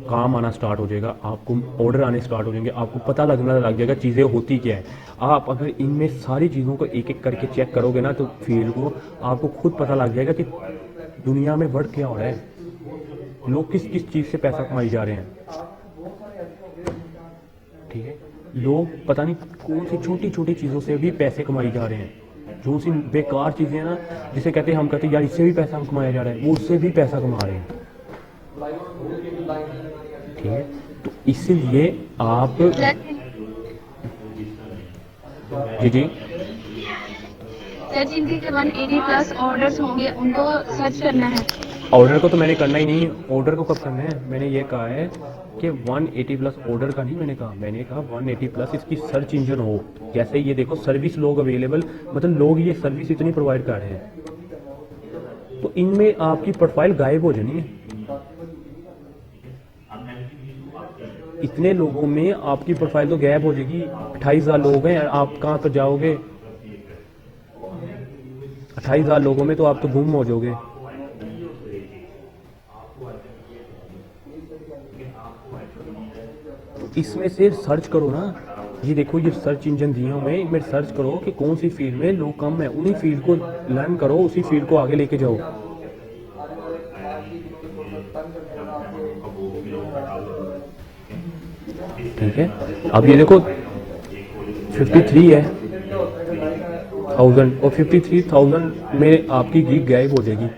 काम आना स्टार्ट हो जाएगा, आपको ऑर्डर आने स्टार्ट हो जाएंगे, आपको पता लगना लग जाएगा चीज़ें होती क्या है। आप अगर इनमें सारी चीज़ों को एक एक करके चेक करोगे ना, तो फील्ड को आपको खुद पता लग जाएगा कि दुनिया में वर्क क्या हो रहा है, लोग किस किस चीज़ से पैसा कमाई जा रहे हैं। ठीक है, लोग पता नहीं कौन सी छोटी छोटी चीज़ों से भी पैसे कमाई जा रहे हैं, जो सी बेकार चीज़ें हैं ना, जिसे कहते हैं हम कहते हैं यार इससे भी पैसा कमाया जा रहा है, वो उससे भी पैसा कमा रहे हैं। ठीक है, तो इसीलिए आप जी सर जिनके 180+ ऑर्डर्स होंगे उनको सर्च करना है। ऑर्डर को तो मैंने करना ही नहीं, ऑर्डर को कब करना है, मैंने ये कहा है कि 180+ ऑर्डर का नहीं मैंने कहा 180+ इसकी सर्च इंजन हो। जैसे ये देखो सर्विस लोग अवेलेबल, मतलब लोग ये सर्विस इतनी प्रोवाइड कर रहे हैं, तो इनमें आपकी प्रोफाइल गायब हो जानी है। इतने लोगों में आपकी प्रोफाइल तो गायब हो जाएगी। 28,000 लोग हैं, आप कहाँ पर जाओगे? 28,000 लोगों में तो आप तो गुम हो जाओगे। इसमें से सर्च करो ना, ये देखो ये सर्च इंजन दिए हुए हैं, इनमें सर्च करो कि कौन सी फील्ड में लोग कम है, उन्हीं फील्ड को लर्न करो, उसी फील्ड को आगे लेके जाओ। ठीक है, अब ये देखो 53 है 1000 और 53,000 में आपकी गीग गायब हो जाएगी।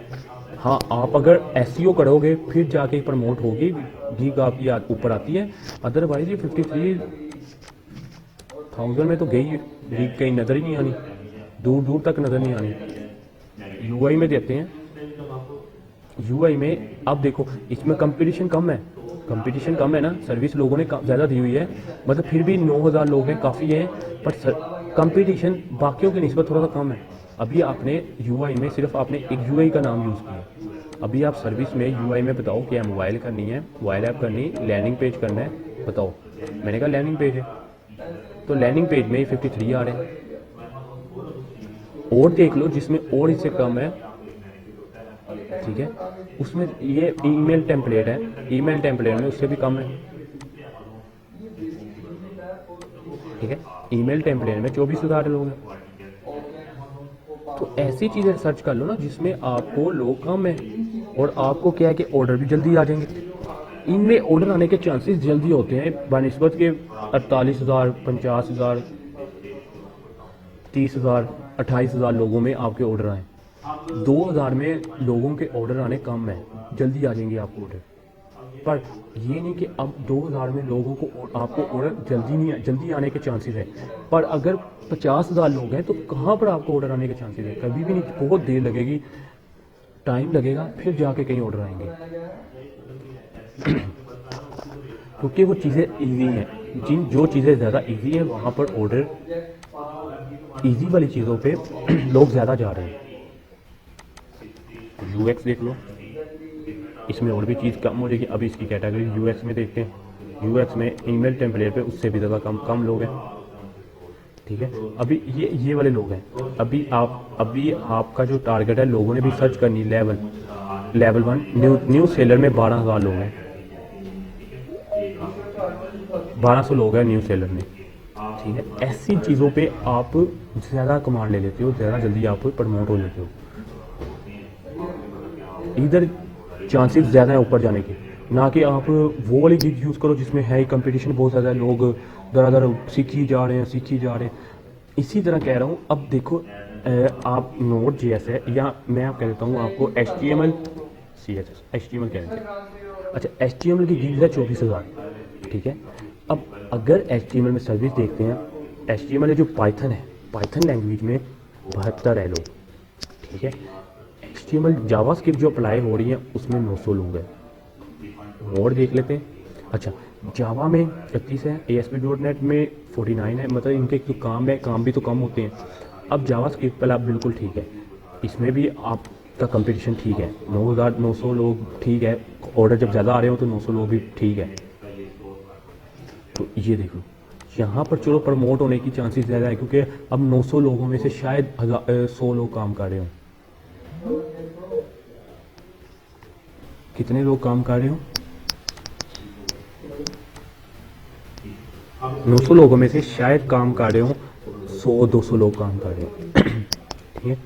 हाँ, आप अगर एसईओ करोगे फिर जाके प्रमोट होगी, गीग आपकी ऊपर आती है, अदरवाइज ये 53,000 में तो गई गीग कहीं नज़र ही नहीं आनी, दूर दूर तक नज़र नहीं आनी। यूआई में देते हैं, यूआई में अब देखो इसमें कंपटीशन कम है ना, सर्विस लोगों ने ज़्यादा दी हुई है, मतलब फिर भी 9,000 लोग हैं, काफ़ी है, पर कंपटीशन बाकियों की निस्बत थोड़ा सा कम है। अभी आपने यूआई में सिर्फ आपने एक यूआई का नाम यूज़ किया, अभी आप सर्विस में यूआई में बताओ क्या मोबाइल करनी है, मोबाइल ऐप करनी, लैंडिंग पेज करना है, बताओ। मैंने कहा लैंडिंग पेज है, तो लैंडिंग पेज में 53 आ रहे हैं। और देख लो जिसमें और इससे कम है, ठीक है, उसमें ये ईमेल टेम्पलेट है, ईमेल टेम्पलेट में उससे भी कम है, ठीक है, ईमेल टेम्पलेट में 24,000 लोग हैं। तो ऐसी चीज़ें सर्च कर लो ना जिसमें आपको लोग कम है और आपको क्या है कि ऑर्डर भी जल्दी आ जाएंगे। इनमें ऑर्डर आने के चांसेस जल्दी होते हैं बनिस्बत के 48,000, 50,000, 30,000, 28,000 लोगों में आपके ऑर्डर आए। 2,000 में लोगों के ऑर्डर आने कम है, जल्दी आ जाएंगे आपको ऑर्डर। पर ये नहीं कि अब 2,000 में लोगों को आपको ऑर्डर जल्दी आने के चांसेस है। पर अगर 50,000 लोग हैं तो कहाँ पर आपको ऑर्डर आने के चांसेस है? कभी भी नहीं, बहुत देर लगेगी, टाइम लगेगा, फिर जाके कहीं ऑर्डर आएंगे। क्योंकि वो चीज़ें इजी हैं, जो चीज़ें ज़्यादा इजी हैं वहाँ पर ऑर्डर, इजी वाली चीज़ों पे लोग ज़्यादा जा रहे हैं। यूएक्स देख लो, इसमें और भी चीज़ कम हो जाएगी। अभी इसकी कैटेगरी यूएक्स में देखते हैं, यूएक्स में ईमेल टेम्पलेट पे उससे भी ज़्यादा कम लोग हैं, ठीक है। अभी ये वाले लोग हैं। अभी आपका जो टारगेट है, लोगों ने भी सर्च करनी लेवल 1 न्यू सेलर में 12,000 लोग हैं, 1200 लोग हैं न्यू सेलर में, ठीक है। ऐसी चीज़ों पे आप ज़्यादा कमांड ले लेते हो, ज़्यादा जल्दी आप प्रमोट हो लेते हो। इधर चांसेस ज़्यादा है ऊपर जाने के, ना कि आप वो वाली गिग यूज़ करो जिसमें है कंपटीशन बहुत ज़्यादा है, लोग दर सीखी जा रहे हैं। इसी तरह कह रहा हूँ। अब देखो आप नोड जेएस है, या मैं आप कह देता हूँ आपको HTML CSS, HTML कह देते हैं। अच्छा, HTML की गिग है 24,000, ठीक है। अब अगर HTML में सर्विस देखते हैं, HTML जो पाइथन है, पाइथन लैंग्वेज में 72 है लोग, ठीक है। HTML जावास्क्रिप्ट जो अप्लाई हो रही है उसमें 900 लोग हैं। और देख लेते हैं। अच्छा, जावा में 31 है, ASP.NET में 49 है। मतलब इनके जो काम भी तो कम होते हैं। अब जावास्क्रिप्ट पहले आप बिल्कुल ठीक है, इसमें भी आपका कंपटीशन ठीक है, 9,900 लोग ठीक है। ऑर्डर जब ज़्यादा आ रहे हो तो 900 लोग भी ठीक है। तो ये देखो यहाँ पर चलो प्रमोट होने की चांसेस ज़्यादा है, क्योंकि अब 900 लोगों में से शायद 100 लोग काम कर रहे हो। कितने लोग काम कर रहे हो? 900 लोगों में से शायद काम कर रहे हो 100-200 लोग काम कर रहे हो, ठीक है।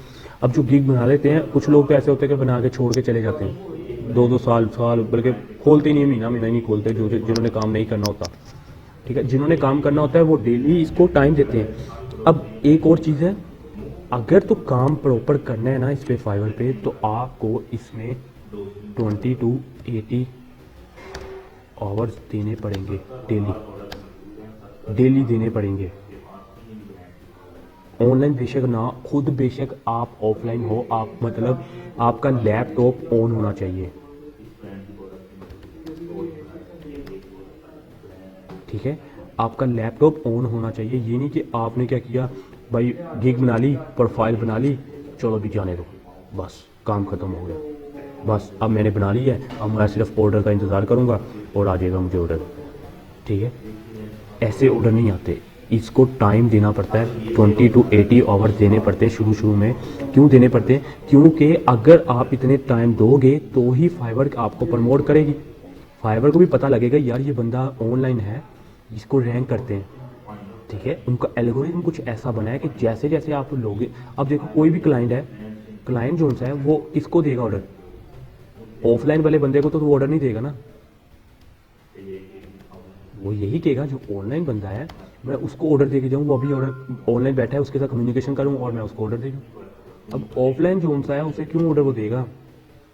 अब जो गिग बना लेते हैं, कुछ लोग तो ऐसे होते हैं कि बना के छोड़ के चले जाते हैं, 2-2 साल बल्कि खोलते नहीं, महीना नहीं खोलते, जिन्होंने काम नहीं करना होता, ठीक है। जिन्होंने काम करना होता है वो डेली इसको टाइम देते हैं। अब एक और चीज़ है, अगर तो काम प्रॉपर करना है ना इस पे फाइवर पे, तो आपको इसमें 20 to 80 आवर्स देने पड़ेंगे, डेली देने पड़ेंगे। ऑनलाइन बेशक ना, खुद बेशक आप ऑफलाइन हो, आप मतलब आपका लैपटॉप ऑन होना चाहिए, ठीक है। आपका लैपटॉप ऑन होना चाहिए। ये नहीं कि आपने क्या किया भाई, गिग बना ली, प्रोफाइल बना ली, चलो भी जाने दो, बस काम खत्म हो गया, बस अब मैंने बना ली है, अब मैं सिर्फ ऑर्डर का इंतज़ार करूँगा और आ जाएगा मुझे ऑर्डर, ठीक है। ऐसे ऑर्डर नहीं आते, इसको टाइम देना पड़ता है, 20 to 80 आवर्स देने पड़ते हैं शुरू में। क्यों देने पड़ते हैं? क्योंकि अगर आप इतने टाइम दोगे तो ही फाइवर आपको प्रमोट करेगी, फाइवर को भी पता लगेगा यार ये बंदा ऑनलाइन है, इसको रैंक करते हैं, ठीक है। उनका एल्गोरिथम कुछ ऐसा बना है कि जैसे जैसे आप लोगे, अब देखो कोई भी क्लाइंट है, क्लाइंट जो सा है वो किसको देगा ऑर्डर? ऑफलाइन वाले बंदे को तो वो ऑर्डर नहीं देगा ना, वो यही कहेगा जो ऑनलाइन बंदा है मैं उसको ऑर्डर दे के जाऊँ, वो अभी ऑर्डर ऑनलाइन बैठा है, उसके साथ कम्युनिकेशन करूँ और मैं उसको ऑर्डर दे दूँ। अब ऑफलाइन जो सा है उसे क्यों ऑर्डर वो देगा?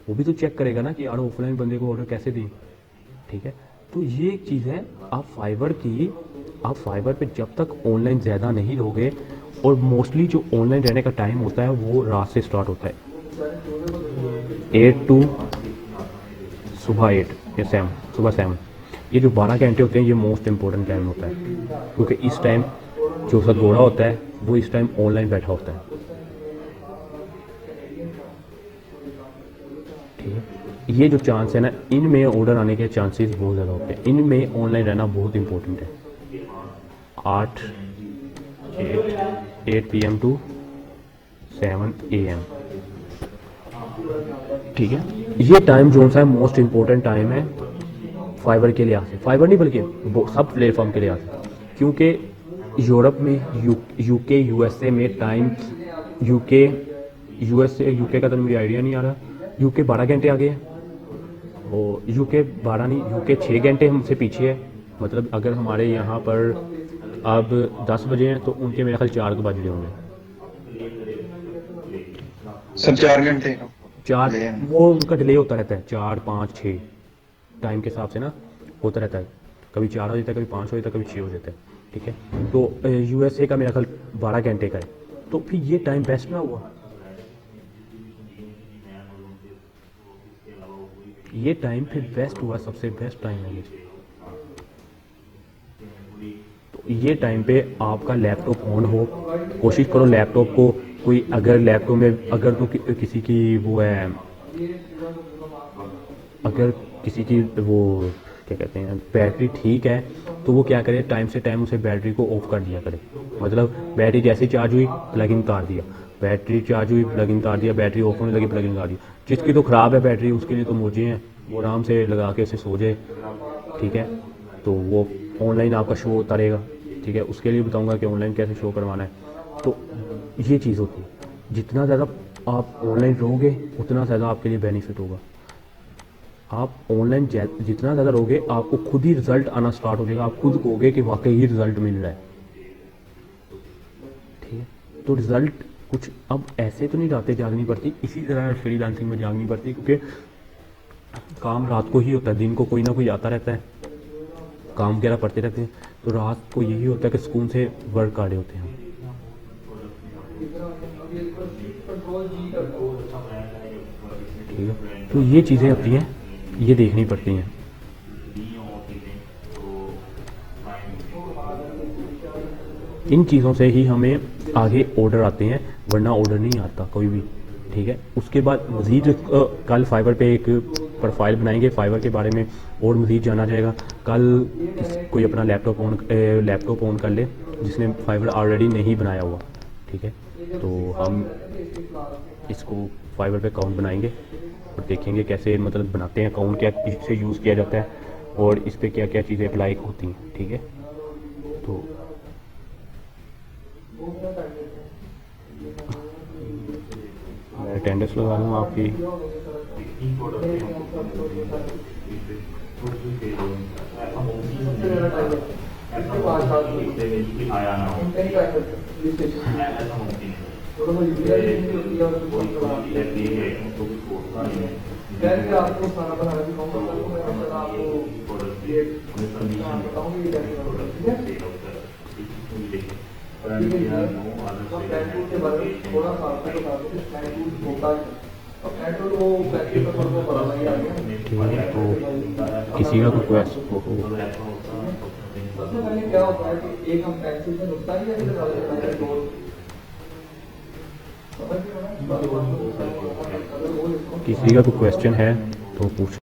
वो भी तो चेक करेगा ना कि यार ऑफलाइन बंदे को ऑर्डर कैसे दें, ठीक है। तो ये एक चीज़ है, आप फाइवर पे जब तक ऑनलाइन ज़्यादा नहीं रहोगे, और मोस्टली जो ऑनलाइन रहने का टाइम होता है वो रात से स्टार्ट होता है, 8 to सुबह 8 या 7, सुबह 7। ये जो 12 घंटे होते हैं ये मोस्ट इंपॉर्टेंट टाइम होता है, क्योंकि इस टाइम जो साथ घोड़ा होता है वो इस टाइम ऑनलाइन बैठा होता है, ठीक है। ये जो चांस है ना, इनमें ऑर्डर आने के चांसेस बहुत ज़्यादा होते हैं, इनमें ऑनलाइन रहना बहुत इंपॉर्टेंट है। 8 PM to 7 AM, ठीक है। ये टाइम जो सा है मोस्ट इम्पोर्टेंट टाइम है फाइबर के लिहाज से, फाइबर नहीं बल्कि सब प्लेटफॉर्म के लिहाज से, क्योंकि यूरोप में यूके यूएसए में टाइम यूके का तो मुझे आइडिया नहीं आ रहा, यूके 12 घंटे आगे है और यूके 12 नहीं, यूके 6 घंटे हमसे पीछे है। मतलब अगर हमारे यहाँ पर अब 10 बजे हैं तो उनके मेरे ख्याल 4 बज रहे होंगे। सर 4 घंटे का 4 डिले है। वो उनका डिले होता रहता है, 4 5 6 टाइम के हिसाब से ना होता रहता है, कभी 4 हो जाता है, कभी 5 हो जाता है, कभी 6 हो जाता है, ठीक है। तो यूएसए का मेरा ख्याल 12 घंटे का है, तो फिर ये टाइम बेस्ट ना हुआ, ये टाइम फिर बेस्ट हुआ, सबसे बेस्ट टाइम है ये। तो ये टाइम पे आपका लैपटॉप ऑन हो, कोशिश करो लैपटॉप को कोई, अगर लैपटॉप में अगर तो किसी की वो है, अगर किसी की वो क्या कहते हैं बैटरी ठीक है तो वो क्या करे, टाइम से टाइम उसे बैटरी को ऑफ कर दिया करे। मतलब बैटरी जैसे चार्ज हुई प्लग इन उतार दिया, बैटरी चार्ज हुई प्लग इन उतार दिया, बैटरी ऑफ होने लगी प्लग इन उतार दिया। जिसकी तो ख़राब है बैटरी उसके लिए तो मौजे हैं, वो आराम से लगा के उसे सो जाए, ठीक है। तो वो ऑनलाइन आपका शो होता रहेगा, ठीक है। उसके लिए बताऊँगा कि ऑनलाइन कैसे शो करवाना है। तो ये चीज़ होती है, जितना ज़्यादा आप ऑनलाइन रहोगे उतना ज़्यादा आपके लिए बेनिफिट होगा। आप ऑनलाइन जितना ज़्यादा रहोगे आपको खुद ही रिजल्ट आना स्टार्ट हो जाएगा, आप खुद कहोगे कि वाकई ही रिजल्ट मिल रहा है, ठीक है। तो रिजल्ट कुछ अब ऐसे तो नहीं रातें जागनी पड़ती, इसी तरह फ्रीलांसिंग में जागनी पड़ती, क्योंकि काम रात को ही होता है, दिन को कोई ना कोई आता रहता है, काम वगैरह पड़ते रहते हैं, तो रात को यही होता है कि सुकून से वर्क कर रहे होते हैं, ठीक है। तो ये चीज़ें होती हैं, ये देखनी पड़ती हैं। इन चीज़ों से ही हमें आगे ऑर्डर आते हैं, वरना ऑर्डर नहीं आता कोई भी, ठीक है। उसके बाद मज़ीद कल फाइवर पे एक प्रोफाइल बनाएंगे, फाइवर के बारे में और मज़ीद जाना जाएगा। कल कोई अपना लैपटॉप ऑन कर ले जिसने फाइवर ऑलरेडी नहीं बनाया हुआ, ठीक है। तो हम इसको फाइवर पे अकाउंट बनाएंगे और देखेंगे कैसे मतलब बनाते हैं अकाउंट, क्या इससे यूज़ किया जाता है और इस पर क्या क्या चीज़ें अप्लाई होती हैं, ठीक है। तो मैं अटेंडेंस लगा लूँ आपकी। आया ना हो ऐसा मुमकिन तो किसी का कोई सबसे पहले क्या होता है कि एक हम पेंसिल से नुकता ही है किसी का कोई क्वेश्चन है तो पूछें।